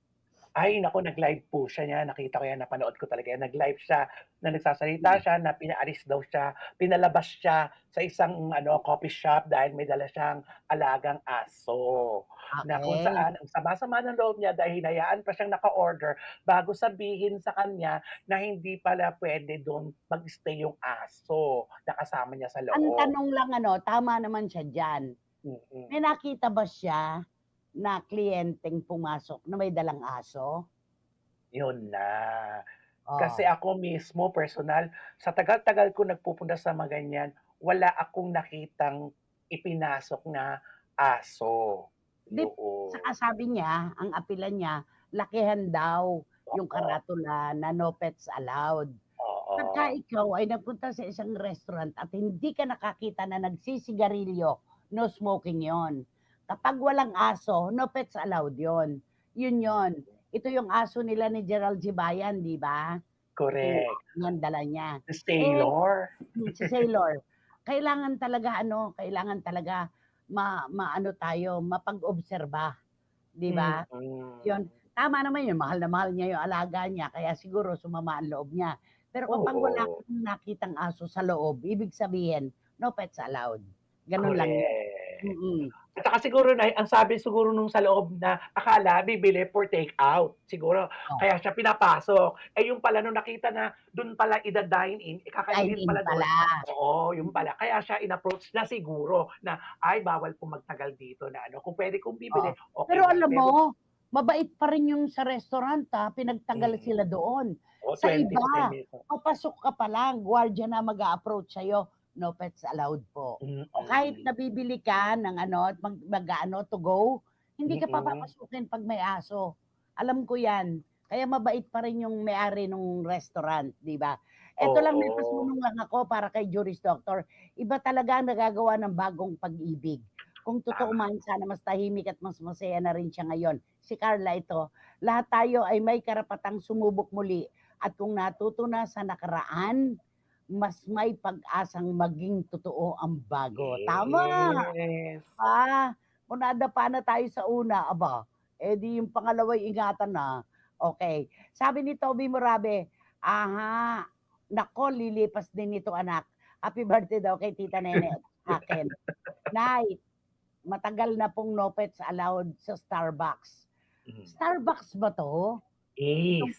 Ay, naku, nag-live po siya niya. Nakita ko yan, napanood ko talaga yan. Nag-live siya, na nagsasalita siya, na pinaalis daw siya, pinalabas siya sa isang coffee shop dahil may dala siyang alagang aso. Na kung saan, ang sama-sama ng loob niya dahil hinayaan pa siyang naka-order bago sabihin sa kanya na hindi pala pwede doon mag-stay yung aso na kasama niya sa loob. Ang tanong lang tama naman siya dyan. May nakita ba siya na kliyenteng pumasok na may dalang aso? Yun na. Kasi ako mismo, personal, sa tagal-tagal ko nagpupunta sa mga ganyan, wala akong nakitang ipinasok na aso. Saka sabi niya, ang apilan niya, lakihan daw yung karatula na no pets allowed. Pagka ikaw ay nagpunta sa isang restaurant at hindi ka nakakita na nagsisigarilyo, no smoking yon. Kapag walang aso, no pets allowed yon. Yun yon. Ito yung aso nila ni Gerald Gibayan, di ba? Correct. Yan dala niya. Si Sailor. Si Sailor. Kailangan talaga tayo, mapag-obserba. Di ba? Yun. Tama naman yun. Mahal na mahal niya yung alaga niya. Kaya siguro sumama ang loob niya. Pero kapag wala kang nakitang aso sa loob, ibig sabihin, no pets allowed. Ganun lang yun. At saka siguro na, ang sabi siguro nung sa loob na akala bibili for take out. Siguro, kaya siya pinapasok. Yung pala nung nakita na doon pala ida-dine in, kakainin pala doon. Oo, yung pala. Kaya siya in-approach na siguro na, ay, bawal po magtagal dito na kung pwede kong bibili, okay. Pero alam mo, mabait pa rin yung sa restaurant pinagtagal sila doon. Sa iba, papasok ka pa lang, gwardiya na mag-a-approach sa'yo. No pets allowed po. O kahit nabibili ka ng to go, hindi ka papapasukin pag may aso. Alam ko yan. Kaya mabait pa rin yung may-ari ng restaurant, di ba? Ito lang, may pasunong lang ako para kay Juris Doctor. Iba talaga ang nagagawa ng bagong pag-ibig. Kung totoo man, sana mas tahimik at mas masaya na rin siya ngayon. Si Carla ito, lahat tayo ay may karapatang sumubok muli. At kung natuto na sa nakaraan, mas may pag-asang maging totoo ang bago. Tama! Kung nadapa na tayo sa una, di yung pangalaway ingatan na. Okay. Sabi ni Toby Morabe, nako, lilipas din ito anak. Happy birthday daw kay Tita Nene akin. Nay, matagal na pong no pets allowed sa Starbucks. Starbucks ba to? Yes.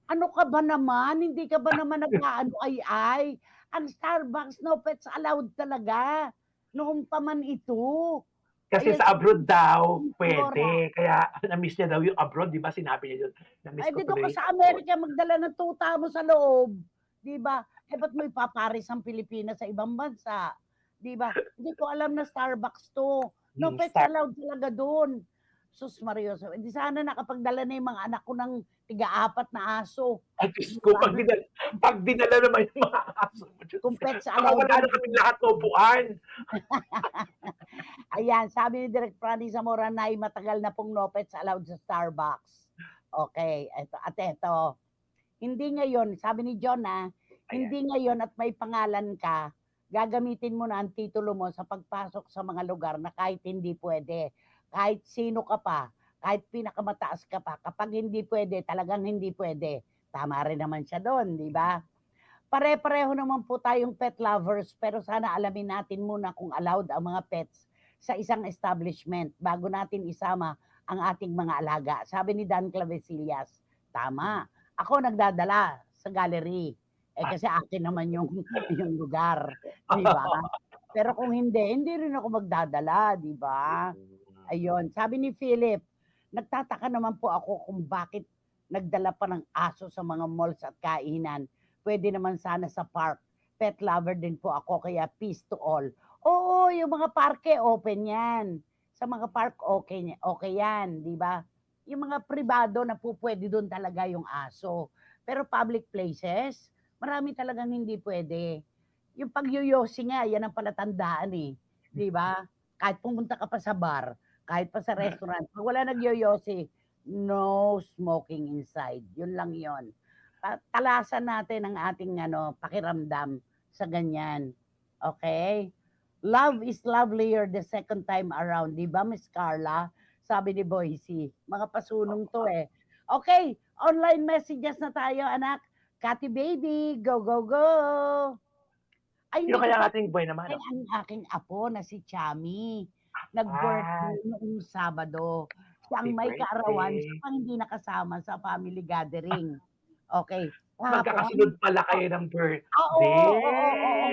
Ano ka ba naman? Hindi ka ba naman ay? Ang Starbucks, no pets allowed talaga. Noon pa man ito. Kasi sa abroad daw, pwede. Kaya na-miss niya daw yung abroad, di ba? Sinabi niya yun. Na-miss ko dito tuloy. ka sa Amerika, magdala ng tuta mo sa loob. Di ba? Ba't mo ipaparis ang Pilipinas sa ibang bansa? Di ba? Hindi ko alam na Starbucks to. No pets allowed talaga doon. Sus Marioso, hindi sana nakapagdala na yung mga anak ko ng tiga-4 na aso. Ay, Diyos ko, pag dinala naman yung mga aso. Kung pets allowed. Wala na kaming lahat upuan. Ayan, sabi ni Direk Franny Zamora na matagal na pong no pets allowed sa Starbucks. Okay, eto. Hindi ngayon, sabi ni John hindi ngayon at may pangalan ka, gagamitin mo na ang titulo mo sa pagpasok sa mga lugar na kahit hindi pwede. Kahit sino ka pa, kahit pinakamataas ka pa, kapag hindi pwede, talagang hindi pwede. Tama rin naman siya doon, di ba? Pare-pareho naman po tayong pet lovers, pero sana alamin natin muna kung allowed ang mga pets sa isang establishment bago natin isama ang ating mga alaga. Sabi ni Dan Clavesillas, tama. Ako nagdadala sa gallery. Kasi akin naman yung lugar. Di ba? Pero kung hindi rin ako magdadala, di ba? Ayun, sabi ni Philip, nagtataka naman po ako kung bakit nagdala pa ng aso sa mga malls at kainan. Pwede naman sana sa park. Pet lover din po ako, kaya peace to all. Oo, yung mga parke, open yan. Sa mga park, okay yan, di ba? Yung mga pribado na po pwede doon talaga yung aso. Pero public places, marami talagang hindi pwede. Yung pagyoyosi nga, yan ang palatandaan eh. Di ba? Kahit pumunta ka pa sa bar, kahit pa sa restaurant, pag wala nagyoyosi, no smoking inside. Yun lang yun. Talasan natin ang ating pakiramdam sa ganyan. Okay? Love is lovelier the second time around. Di ba, Miss Carla? Sabi ni Boycie. Mga pasunong to eh. Okay, online messages na tayo, anak. Cathy Baby, go, go, go! Ay, Sino kaya ang ating boy naman? Ay, ang aking apo na si Chami. Nag-birthday noong Sabado. Siya ang may kaarawan. Siya pang hindi nakasama sa family gathering. Okay. Magkakasunod pala kayo ng birthday. Oo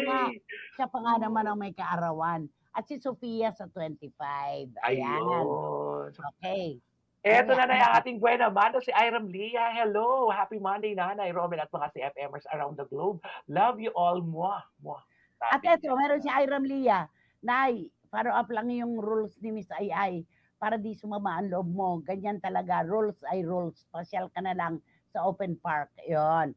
nga. Siya pa nga naman ang may kaarawan. At si Sofia sa 25. Ayan. Ayun. Okay. Eto na ang ating buwan naman, si Iram Leah. Hello! Happy Monday, Nanay Romel at mga CFMers around the globe. Love you all. Mwah. Mwah. At eto, meron si Iram Leah. Nay, follow up lang yung rules ni Miss Ai para di sumama ang loob mo. Ganyan talaga. Rules ay rules. Pasyal ka na lang sa open park. Yun.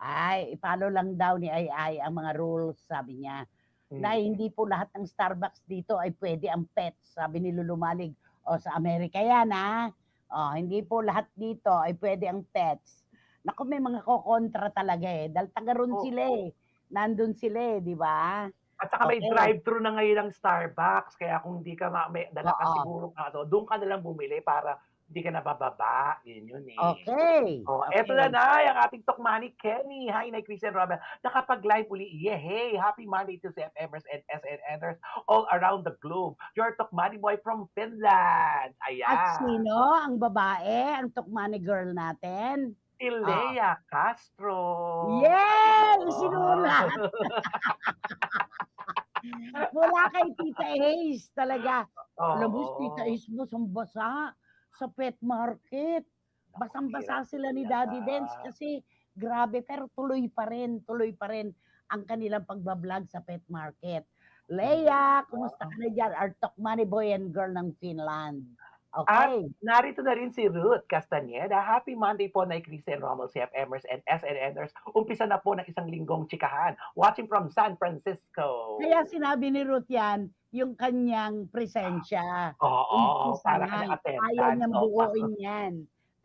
Ay, follow lang daw ni Ai ang mga rules, sabi niya. Nay, hindi po lahat ng Starbucks dito ay pwede ang pets, sabi ni Lulumalig. O, sa Amerika yan, ha? O, hindi po lahat dito ay pwede ang pets. Naku, may mga kokontra talaga eh. Dahil taga-ron sila eh. Nandun sila eh, di ba? At saka may drive-thru na ngayon ng Starbucks. Kaya kung hindi ka may dala ka siguro, doon ka na lang bumili para hindi ka nabababa. Yun eh. Okay. Eto na ang ating Tokmani Kenny. Hi, Nay Chris and Robin. Nakapag-live uli. Hey, happy Monday to CFMers and SNNers all around the globe. Your Tokmani boy from Finland. Ayan. At sino ang babae, ang Tokmani girl natin? Si Lea Castro. Yay! Sinulat! Wala kay Tita Ace talaga. Alam mo, Tita Ace basang-basa sa pet market. Basang-basa sila ni Daddy Dance kasi grabe, pero tuloy pa rin ang kanilang pagbablog sa pet market. Leia, kumusta ka na dyan? Our Tokmani boy and girl ng Finland. Okay. At narito na rin si Ruth Castaneda. Happy Monday po, Nay Chris and Rommel, CFMers and SNNers. Umpisa na po ng isang linggong chikahan. Watching from San Francisco. Kaya sinabi ni Ruth yan, yung kanyang presensya. Oo, para kanyang attendance. Ayaw niyang buuin yan.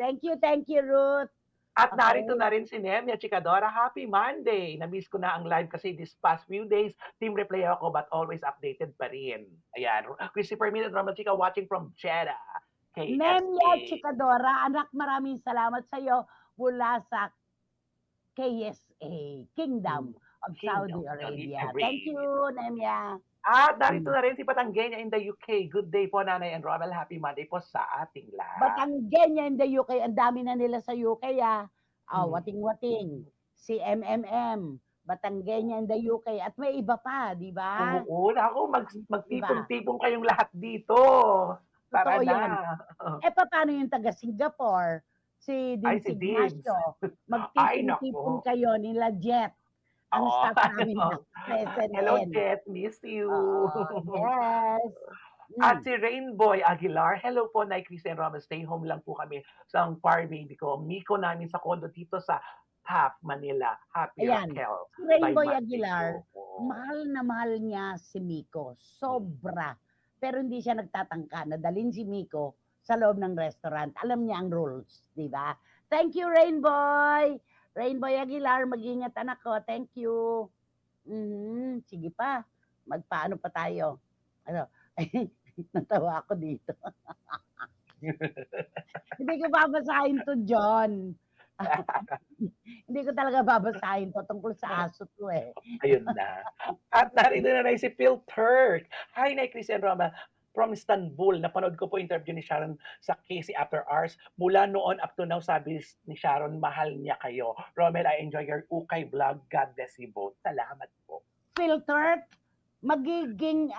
Thank you, Ruth. At narito na rin si Nemia Chikadora. Happy Monday! Na-miss ko na ang live kasi this past few days, team replay ako but always updated pa rin. Ayan. Christopher Minute, Roman Chika watching from Jeddah. KSA. Nemia Chikadora, anak, maraming salamat sa iyo mula sa KSA, Kingdom of Saudi Arabia. Thank you, Nemia. At narito na rin si Batanggenya in the UK. Good day po, Nanay and Rommel. Happy Monday po sa ating lahat. Batanggenya in the UK. Ang dami na nila sa UK, wating-wating. Si MMM. Batanggenya in the UK. At may iba pa, di ba? Oo, ako, magtipong-tipong kayong lahat dito. Tara na. Paano yung taga Singapore? Si Dins Ignacio. Magtipong-tipong kayo nila Jet. Ang staff namin na SNN. Hello, Jet. Miss you. Yes. At si Rainbow Aguilar. Hello po, Nay Chris and Rommel. Stay home lang po kami sa farm baby ko. Miko namin sa condo dito sa Half Manila. Happy Raquel. Si Rainbow Aguilar, mahal na mahal niya si Miko. Sobra. Pero hindi siya nagtatangka na dalhin si Miko sa loob ng restaurant. Alam niya ang rules, di ba? Thank you, Rainbow! Rainbow Aguilar, mag-ingat anak ko. Thank you. Sige pa. Magpaano pa tayo? Natawa ako dito. Hindi ko babasahin to, John. Hindi ko talaga babasahin to. Tungkol sa aso to eh. Ayun na. At narito na rin si Phil Turk. Hi, Nay Chris and Roma. From Istanbul, napanood ko po interview ni Sharon sa Casey After Hours. Mula noon up to now, sabi ni Sharon, mahal niya kayo. Rommel, I enjoy your ukay vlog. God bless you both. Salamat po. Phil Turk, magiging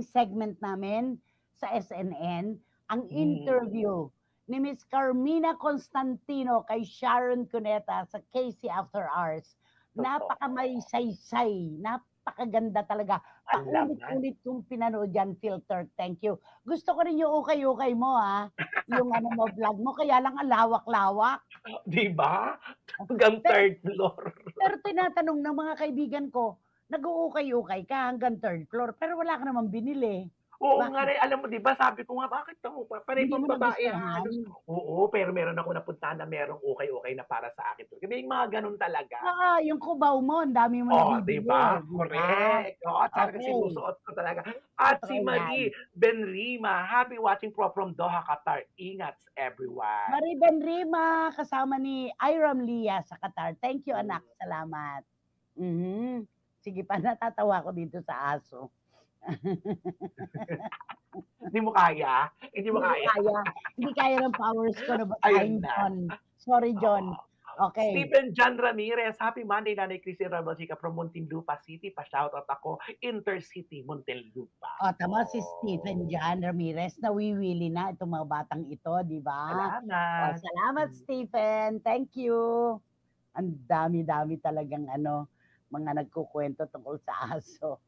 segment namin sa SNN ang interview ni Miss Carmina Constantino kay Sharon Cuneta sa KC After Hours. May saysay, napakaganda talaga. Paulit-ulit kong pinanood yan, Filter. Thank you. Gusto ko rin yung ukay-ukay mo, ha? Yung mo, vlog mo, kaya lang ang lawak-lawak. Di ba? Hanggang third floor. Pero tinatanong ng mga kaibigan ko, nag-uukay-ukay ka hanggang third floor, pero wala ka naman binili. Oo Bakit? nga rin, alam mo, di ba, sabi ko nga, bakit ako? Panay Hindi pang mo babae. nagustuhan? Oo, pero meron ako napuntahan na merong okay-okay na para sa akin. May mga ganun talaga. Yung kubaw mo, ang dami mo Oh, nabibili. di ba? Correct. Oo, talaga Okay. sinusuot ko talaga. At si Totoo Marie Benrima, happy watching from Doha, Qatar. Ingat everyone. Marie Benrima, kasama ni Iram Lia sa Qatar. Thank you, anak. Salamat. Sige pa, natatawa ko dito sa aso. Hindi mo kaya? Hindi mo kaya? Hindi kaya ng powers ko na Ayun basahin, na. John. Sorry, John. Okay. Stephen John Ramirez, happy Monday, Nanay Chrissy Rabalchica from Muntinlupa City. Pa-shoutout ako, Intercity, Muntinlupa. Tama si Stephen John Ramirez, nawiwili na itong mga batang ito, di ba? Salamat. Salamat, Stephen. Thank you. Ang dami-dami talagang mga nagkukwento tungkol sa aso.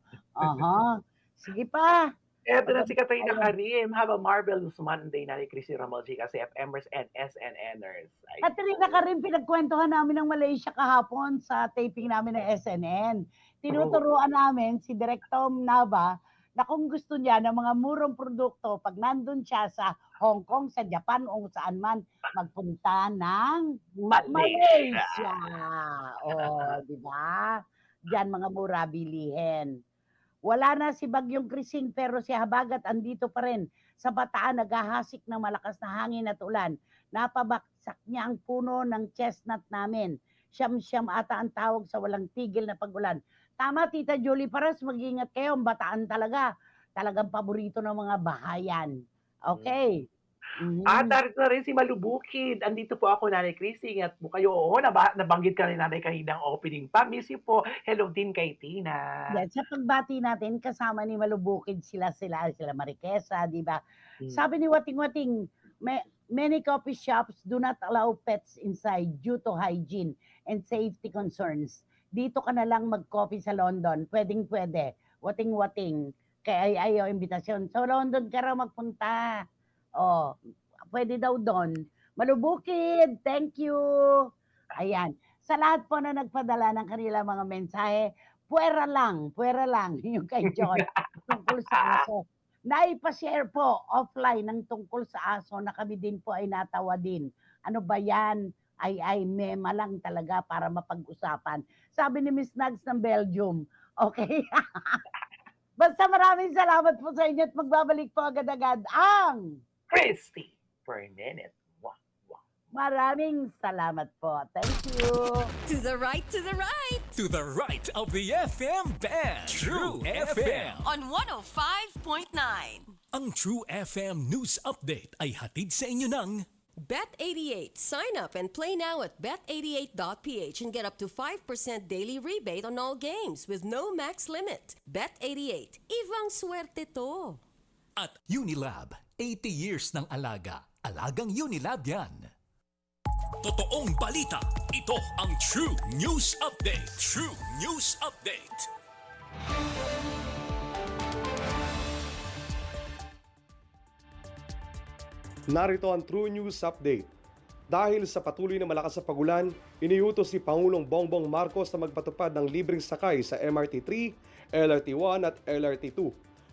Sige pa. Eto na si Katrina Karim, have a marvelous Monday, Nanay Chrissy Rabalchica, CFMers and SNNers. Katrina ka rin, pinagkwentuhan namin ng Malaysia kahapon sa taping namin ng SNN. Tinuturuan namin si Direk Tom Nava na kung gusto niya ng mga murong produkto, pag nandun siya sa Hong Kong, sa Japan, o saan man, magpunta ng Malaysia. Di ba? Diyan mga mura bilihin. Wala na si Bagyong Krising pero si Habagat andito pa rin. Sa Bataan naghahasik ng malakas na hangin at ulan. Napabaksak niya ang puno ng chestnut namin. Siyam-siyam ata ang tawag sa walang tigil na pagulan. Tama, Tita Julie Paras, mag-ingat kayo. Ang Bataan talaga. Talagang paborito ng mga bahayan. Okay. At narito na rin si Malubukid. Andito po ako, Nanay Chrissy. Ingat po kayo. Oo, nabanggit ka rin, Nanay, kaninang opening pa. Miss you po. Hello din kay Tina. Yan, sa pagbati natin, kasama ni Malubukid sila Mariquesa, di ba? Sabi ni Wating-Wating, many coffee shops do not allow pets inside due to hygiene and safety concerns. Dito ka na lang mag-coffee sa London. Pwedeng-pwede. Wating-Wating. Kaya ayaw imbitasyon. Sa London ka raw magpunta. Pwede daw doon. Malubukid, thank you. Ayan. Sa lahat po na nagpadala ng kanila mga mensahe, puwera lang, yung kay John, tungkol sa aso. Naipashare po offline ng tungkol sa aso na kami din po ay natawa din. Ano ba yan? Ay, mema lang talaga para mapag-usapan. Sabi ni Miss Nags ng Belgium. Okay? Basta maraming salamat po sa inyo at magbabalik po agad-agad ang Christy per minute. Wow. Maraming salamat po. Thank you. To the right, to the right. To the right of the FM band. True FM. On 105.9. Ang True FM News Update ay hatid sa inyo ng Bet88. Sign up and play now at bet88.ph and get up to 5% daily rebate on all games with no max limit. Bet88. Ibang swerte to. at Unilab. 80 years ng alaga. Alagang Unilab yan. Totoong balita. Ito ang True News Update. True News Update. Narito ang True News Update. Dahil sa patuloy na malakas na pagulan, iniutos si Pangulong Bongbong Marcos na magpatupad ng libreng sakay sa MRT3, LRT1 at LRT2.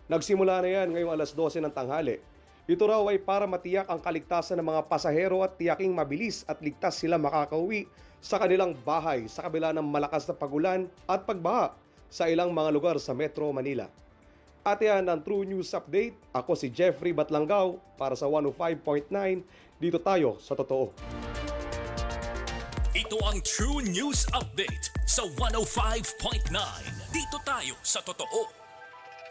Nagsimula na yan ngayong alas 12 ng tanghali. Ito raw ay para matiyak ang kaligtasan ng mga pasahero at tiyaking mabilis at ligtas sila makakauwi sa kanilang bahay sa kabila ng malakas na pagulan at pagbaha sa ilang mga lugar sa Metro Manila. At yan ang True News Update. Ako si Jeffrey Batlanggaw para sa 105.9. Dito tayo sa totoo. Ito ang True News Update sa 105.9. Dito tayo sa totoo.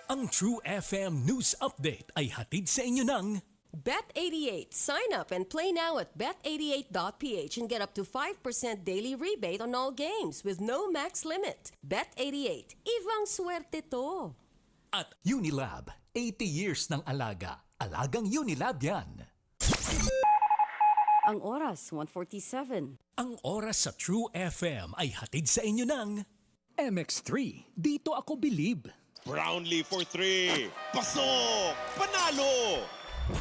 Ang True FM News Update ay hatid sa inyo ng Bet88. Sign up and play now at bet88.ph and get up to 5% daily rebate on all games with no max limit. Bet88. Ibang swerte to. At Unilab, 80 years ng alaga. Alagang Unilab yan. Ang oras, 1:47. Ang oras sa True FM ay hatid sa inyo ng MX3. Dito ako believe. Brownlee for 3. Pasok! Panalo!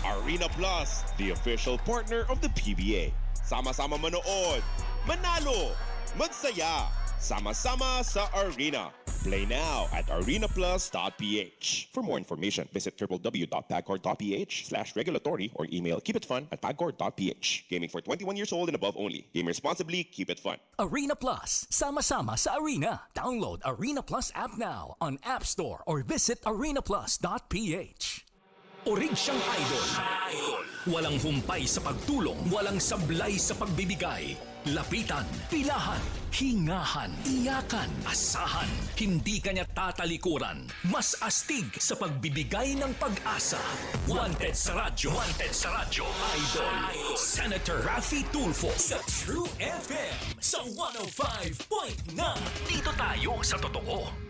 Arena Plus, the official partner of the PBA. Sama-sama manood, manalo, magsaya, sama-sama sa Arena. Play now at arenaplus.ph. For more information, visit www.pagcor.ph/regulatory or email keepitfun@pagcor.ph. Gaming for 21 years old and above only. Game responsibly, keep it fun. Arena Plus. Sama-sama sa Arena. Download Arena Plus app now on App Store or visit arenaplus.ph. Orig siyang idol. Walang humpay sa pagtulong, walang sablay sa pagbibigay. Lapitan, pilahan, hingahan, iyakan, asahan. Hindi kanya tatalikuran. Mas astig sa pagbibigay ng pag-asa. Wanted sa radyo. Wanted sa radyo. Idol. Senator Raffy Tulfo sa True FM sa 105.9. Dito tayo sa totoo.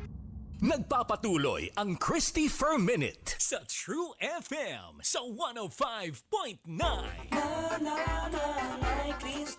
Nagpapatuloy ang Christopher Minute sa True FM sa 105.9.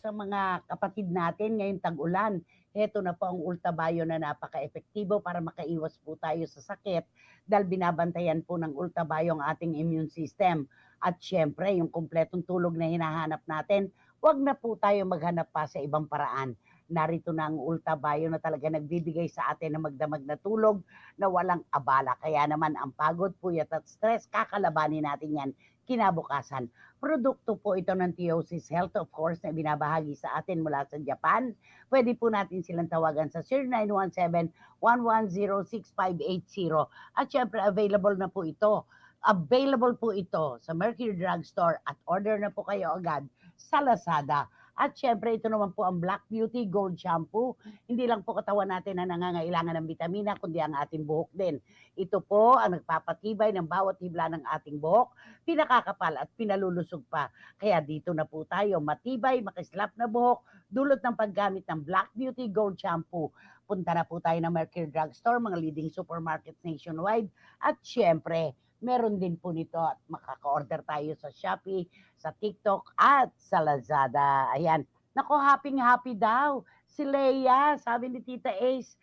Sa mga kapatid natin ngayong tag-ulan, heto na po ang Ultabayo na napaka-epektibo para makaiwas po tayo sa sakit dahil binabantayan po ng Ultabayo ang ating immune system. At syempre, yung kumpletong tulog na hinahanap natin, wag na po tayo maghanap pa sa ibang paraan. Narito na ang Ultabayo na talaga nagbibigay sa atin ng magdamag na tulog na walang abala. Kaya naman ang pagod, puyat at stress, kakalabanin natin yan kinabukasan. Produkto po ito ng Theosis Health, of course, na binabahagi sa atin mula sa Japan. Pwede po natin silang tawagan sa 0917-110-6580. At syempre, available na po ito. Available po ito sa Mercury Drugstore at order na po kayo agad sa Lazada. At syempre, ito naman po ang Black Beauty Gold Shampoo. Hindi lang po katawan natin na nangangailangan ng bitamina, kundi ang ating buhok din. Ito po ang nagpapatibay ng bawat hibla ng ating buhok, pinakakapal at pinalulusog pa. Kaya dito na po tayo, matibay, makislap na buhok, dulot ng paggamit ng Black Beauty Gold Shampoo. Punta na po tayo ng Mercury Drugstore, mga leading supermarkets nationwide. At syempre, meron din po nito at makaka-order tayo sa Shopee, sa TikTok at sa Lazada. Ayan. Nako, happy daw. Si Leia, sabi ni Tita Ace,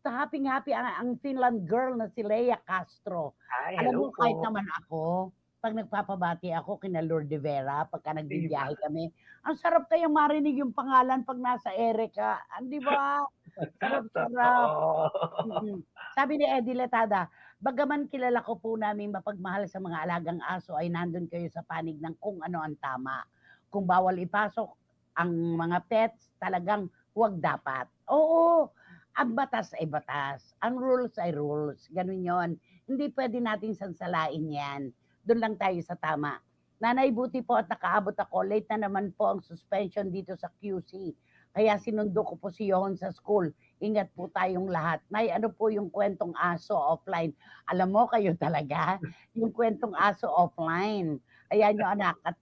happy ang Finland girl na si Leia Castro. Ay, Alam mo, hello po. kahit naman ako, pag nagpapabati ako kina Lourdes Vera, pagka nagbibiyahe kami, ang sarap kayang marinig yung pangalan pag nasa Erika. Di ba? Sarap. Sabi ni Eddie Letada, bagaman kilala ko po namin mapagmahal sa mga alagang aso ay nandun kayo sa panig ng kung ano ang tama. Kung bawal ipasok ang mga pets, talagang huwag dapat. Oo, ang batas ay batas. Ang rules ay rules. Ganun yon. Hindi pwede natin sansalain yan. Doon lang tayo sa tama. Nanay, buti po at nakaabot ako. Late na naman po ang suspension dito sa QC. Kaya sinundo ko po si Johan sa school. Ingat po tayong lahat. Nay, ano po yung kwentong aso offline? Alam mo kayo talaga, yung kwentong aso offline. Ayan nyo anak, at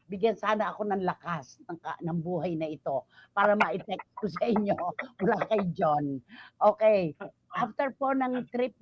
bigyan sana ako ng lakas ng buhay na ito para ma-text ko sa inyo mula kay John. Okay, after po ng trip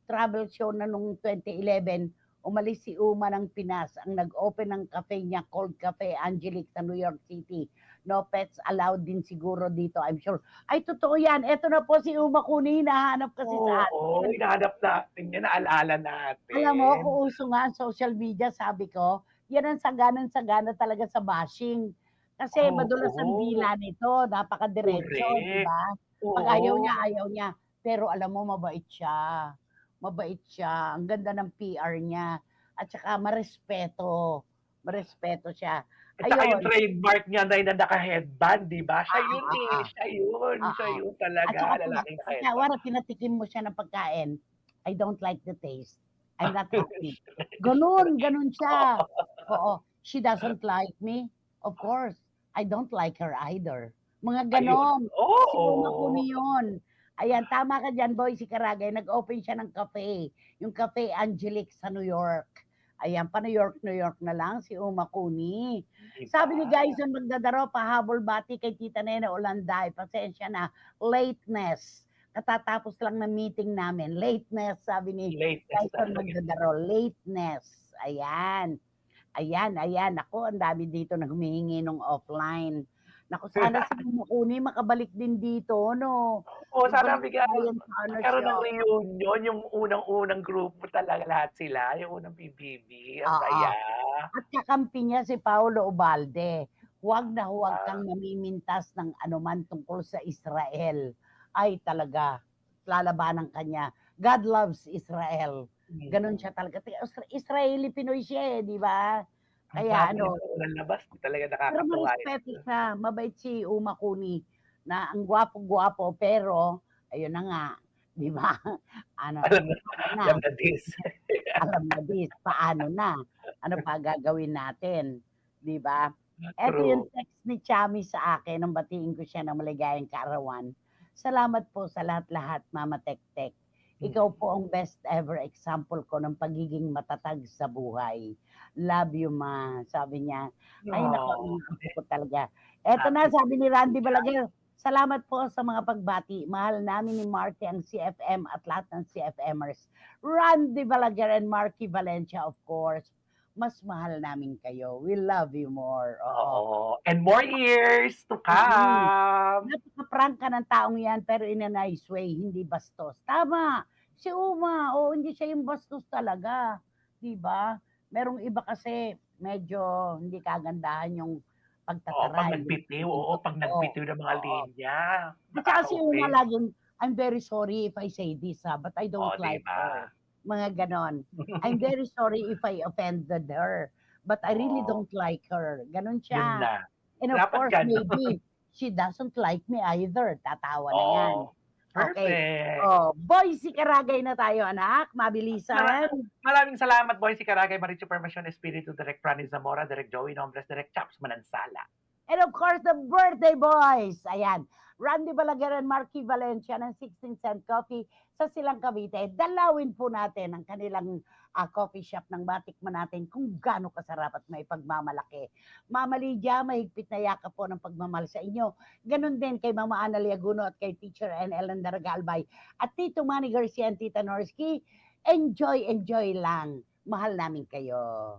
travel show na nung 2011, umalis si Uma ng Pinas, ang nag-open ng cafe niya, Cold Cafe Angelique sa New York City. No pets allowed din siguro dito, I'm sure. Ay, totoo yan. Eto na po si Uma Kuni, hinahanap kasi sa atin. Oo, hinahanap natin yan, naalala natin. Alam mo, kung uso nga ang social media, sabi ko, yan ang sagana talaga sa bashing. Kasi madulas ang dila nito, napakadiretso, di ba? Pag ayaw niya. Pero alam mo, mabait siya. Ang ganda ng PR niya. At saka marespeto siya. At saka yung trademark niya na naka-headband, di ba? Siya yun Siya yun talaga. Lalaking headband. Kaya pinatikim mo siya ng pagkain. I don't like the taste. I'm not happy. Ganun siya. Oo. She doesn't like me. Of course. I don't like her either. Mga ganon. Si Uma Kuni yun. Ayan, tama ka dyan, boy, si Karagay. Nag-open siya ng cafe. Yung Cafe Angelique sa New York. Ayan, pa New York na lang si Uma Kuni. Diba? Sabi ni Gaison Magdadaro, pahabol bati kay Tita Nena Olanday. Pasensya na, lateness. Katatapos lang ng meeting namin. Lateness, sabi ni Gaison Magdadaro. Lateness. Ayan. Ayan. Ako, ang dami dito na humihingi ng offline. Naku, sana si Uma Kuni makabalik din dito, no? Sana Makabalik bigyan, tayo sa ano magkaroon ng show. reunion, yung unang-unang grupo talaga lahat sila, yung unang PBB, ang Oo. saya. At kakampi niya si Paolo Ubalde. Huwag na huwag kang namimintas ng anuman tungkol sa Israel. Ay talaga, lalabanan kanya. God loves Israel. Ganon siya talaga. Israeli Pinoy siya di ba? Kaya Unang labas, talaga pero nakakatuwa. ma-respeto siya. Mabait si Uma Kuni na ang gwapo-gwapo pero ayun na nga, di ba? Alam na this. Alam na this. Paano na? Ano pa gagawin natin? Di ba? Ito True. yung text ni Chami sa akin nang batiin ko siya ng maligayang kaarawan. Salamat po sa lahat-lahat, Mama Tek-Tek. Ikaw po ang best ever example ko ng pagiging matatag sa buhay. Love you, Ma. Sabi niya. Ay, naku, ko talaga. Eto na, sabi ni Randy Balaguer. Salamat po sa mga pagbati. Mahal namin ni Marky ang CFM at lahat ng CFMers. Randy Balaguer and Marky Valencia, of course. Mas mahal namin kayo. We love you more. Oo. And more years to come. Napaka-prank ka ng taong yan, pero in a nice way, hindi bastos. Tama. Si Uma, hindi siya yung bastos talaga. Diba? Merong iba kasi, medyo hindi kagandahan yung pagtataray. Pag nagpitiw, pag nagpitiw ng mga linya. At saka si Uma laging, I'm very sorry if I say this, but I don't like diba? her. Mga ganon. I'm very sorry if I offended her, but I really don't like her. Ganon Yun siya. na. And of Dapat course, ganon. maybe she doesn't like me either. Tatawa na yan. Perfect. Boy, si Karagay na tayo, anak. Mabilisan. Maraming salamat, Boy si Karagay, Marichu Permasyon, Espiritu, Direk Franny Zamora, Direk Joey Nombres, Direk Chaps Manansala. And of course, the birthday boys. Ayan. Randy Balaguer and Marky Valencia ng 16 Cent Coffee sa Silang Cavite. Dalawin po natin ang kanilang coffee shop ng matikman natin kung gaano kasarap at may pagmamalaki. Mama Lydia, mahigpit na yakap po ng pagmamahal sa inyo. Ganon din kay Mama Ana Liaguno at kay Teacher and Ellen Daragalbay. At Tito Manny Garcia and Tita Norsky, enjoy lang. Mahal namin kayo.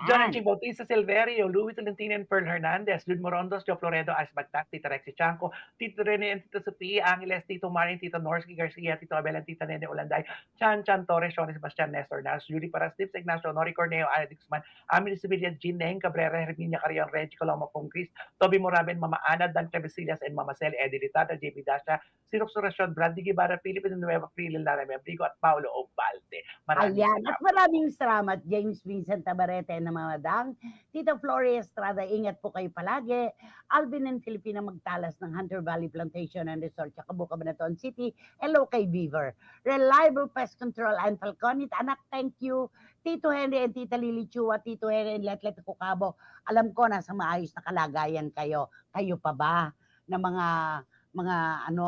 John G. Bautista Silverio, Luis Tolentino and Pearl Hernandez, Jude Morondos, Joe Floredo, Ash Bagtak, Tita Rexy Chanco, Tito Rene and Tito Sophie, Angeles, Tito Marin, Tito Norsky Garcia, Tito Abel and Tita Nene Olanday, Chan Torres, Sean Sebastian, Nestor Nas, Julie Parastip, Ignacio, Nori Corneo, Alex Man, Amin Sibilia, Jean Neng, Cabrera, Herminia Carrion, Reggie Coloma Pongris, Toby Moraben, Mama Ana, Dan Trevesillas, and Mama Cel, Eddie Litada, JP Dasha, Sirok Surasyon, Brandy Guevara, Philippine Nueva Free, Lara Membrigo, at Paolo Obalde. Ayan. At maraming salamat, James Vincent Tabarete na mga madang. Tito Flory Estrada, ingat po kayo palagi. Alvin and Filipina Magtalas ng Hunter Valley Plantation and Resort sa Cabanatuan City. Hello kay Beaver. Reliable Pest Control and Falconit. Anak, thank you. Tito Henry and Tita Lily Chua, Tito Henry and Letlet Kukabo. Alam ko nasa maayos na kalagayan kayo. Kayo pa ba? Na mga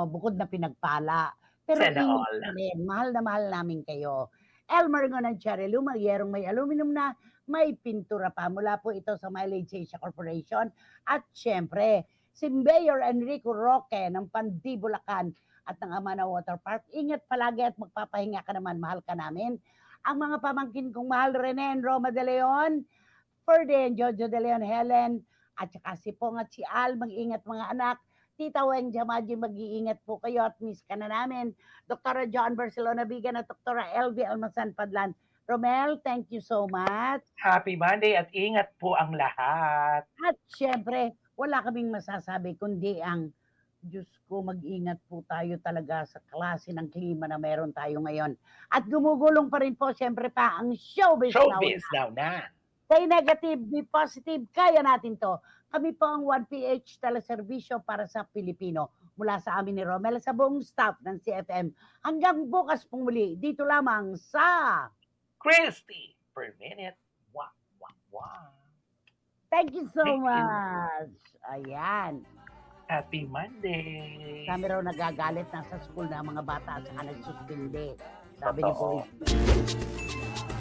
bukod na pinagpala. Pero ingat pa rin. Mahal na mahal namin kayo. Elmer ng Cherry Lumagyerong may aluminum na, may pintura pa. Mula po ito sa Mileage Asia Corporation. At syempre, si Mayor Enrico Roque ng Pandibulacan at ng Amana Water Park. Ingat palagi at magpapahinga ka naman. Mahal ka namin. Ang mga pamangkin kong mahal, Rene and Roma de Leon, Ferdy and Jojo de Leon, Helen, at saka si Pong at si Al, mag-ingat mga anak. Tita Weng Jamaji, mag-iingat po kayo at miss ka na namin. Dr. John Barcelona Bigan at Dr. LV Almasan Padlan. Romel, thank you so much. Happy Monday at ingat po ang lahat. At syempre, wala kaming masasabi kundi ang Diyos ko, mag-ingat po tayo talaga sa klase ng klima na meron tayo ngayon. At gumugulong pa rin po syempre pa ang showbiz now na. Stay negative, be positive, kaya natin to. Kami po ang 1PH teleserbisyo para sa Pilipino. Mula sa amin ni Romel sa buong staff ng CFM. Hanggang bukas pong muli, dito lamang sa Christy per minute. Wah, wah, wah. Thank you so much. Ayan. Happy Monday. Kami raw nagagalit nasa school na mga bata at saka nagsuspindi. Sabi ni Totoo. Boy.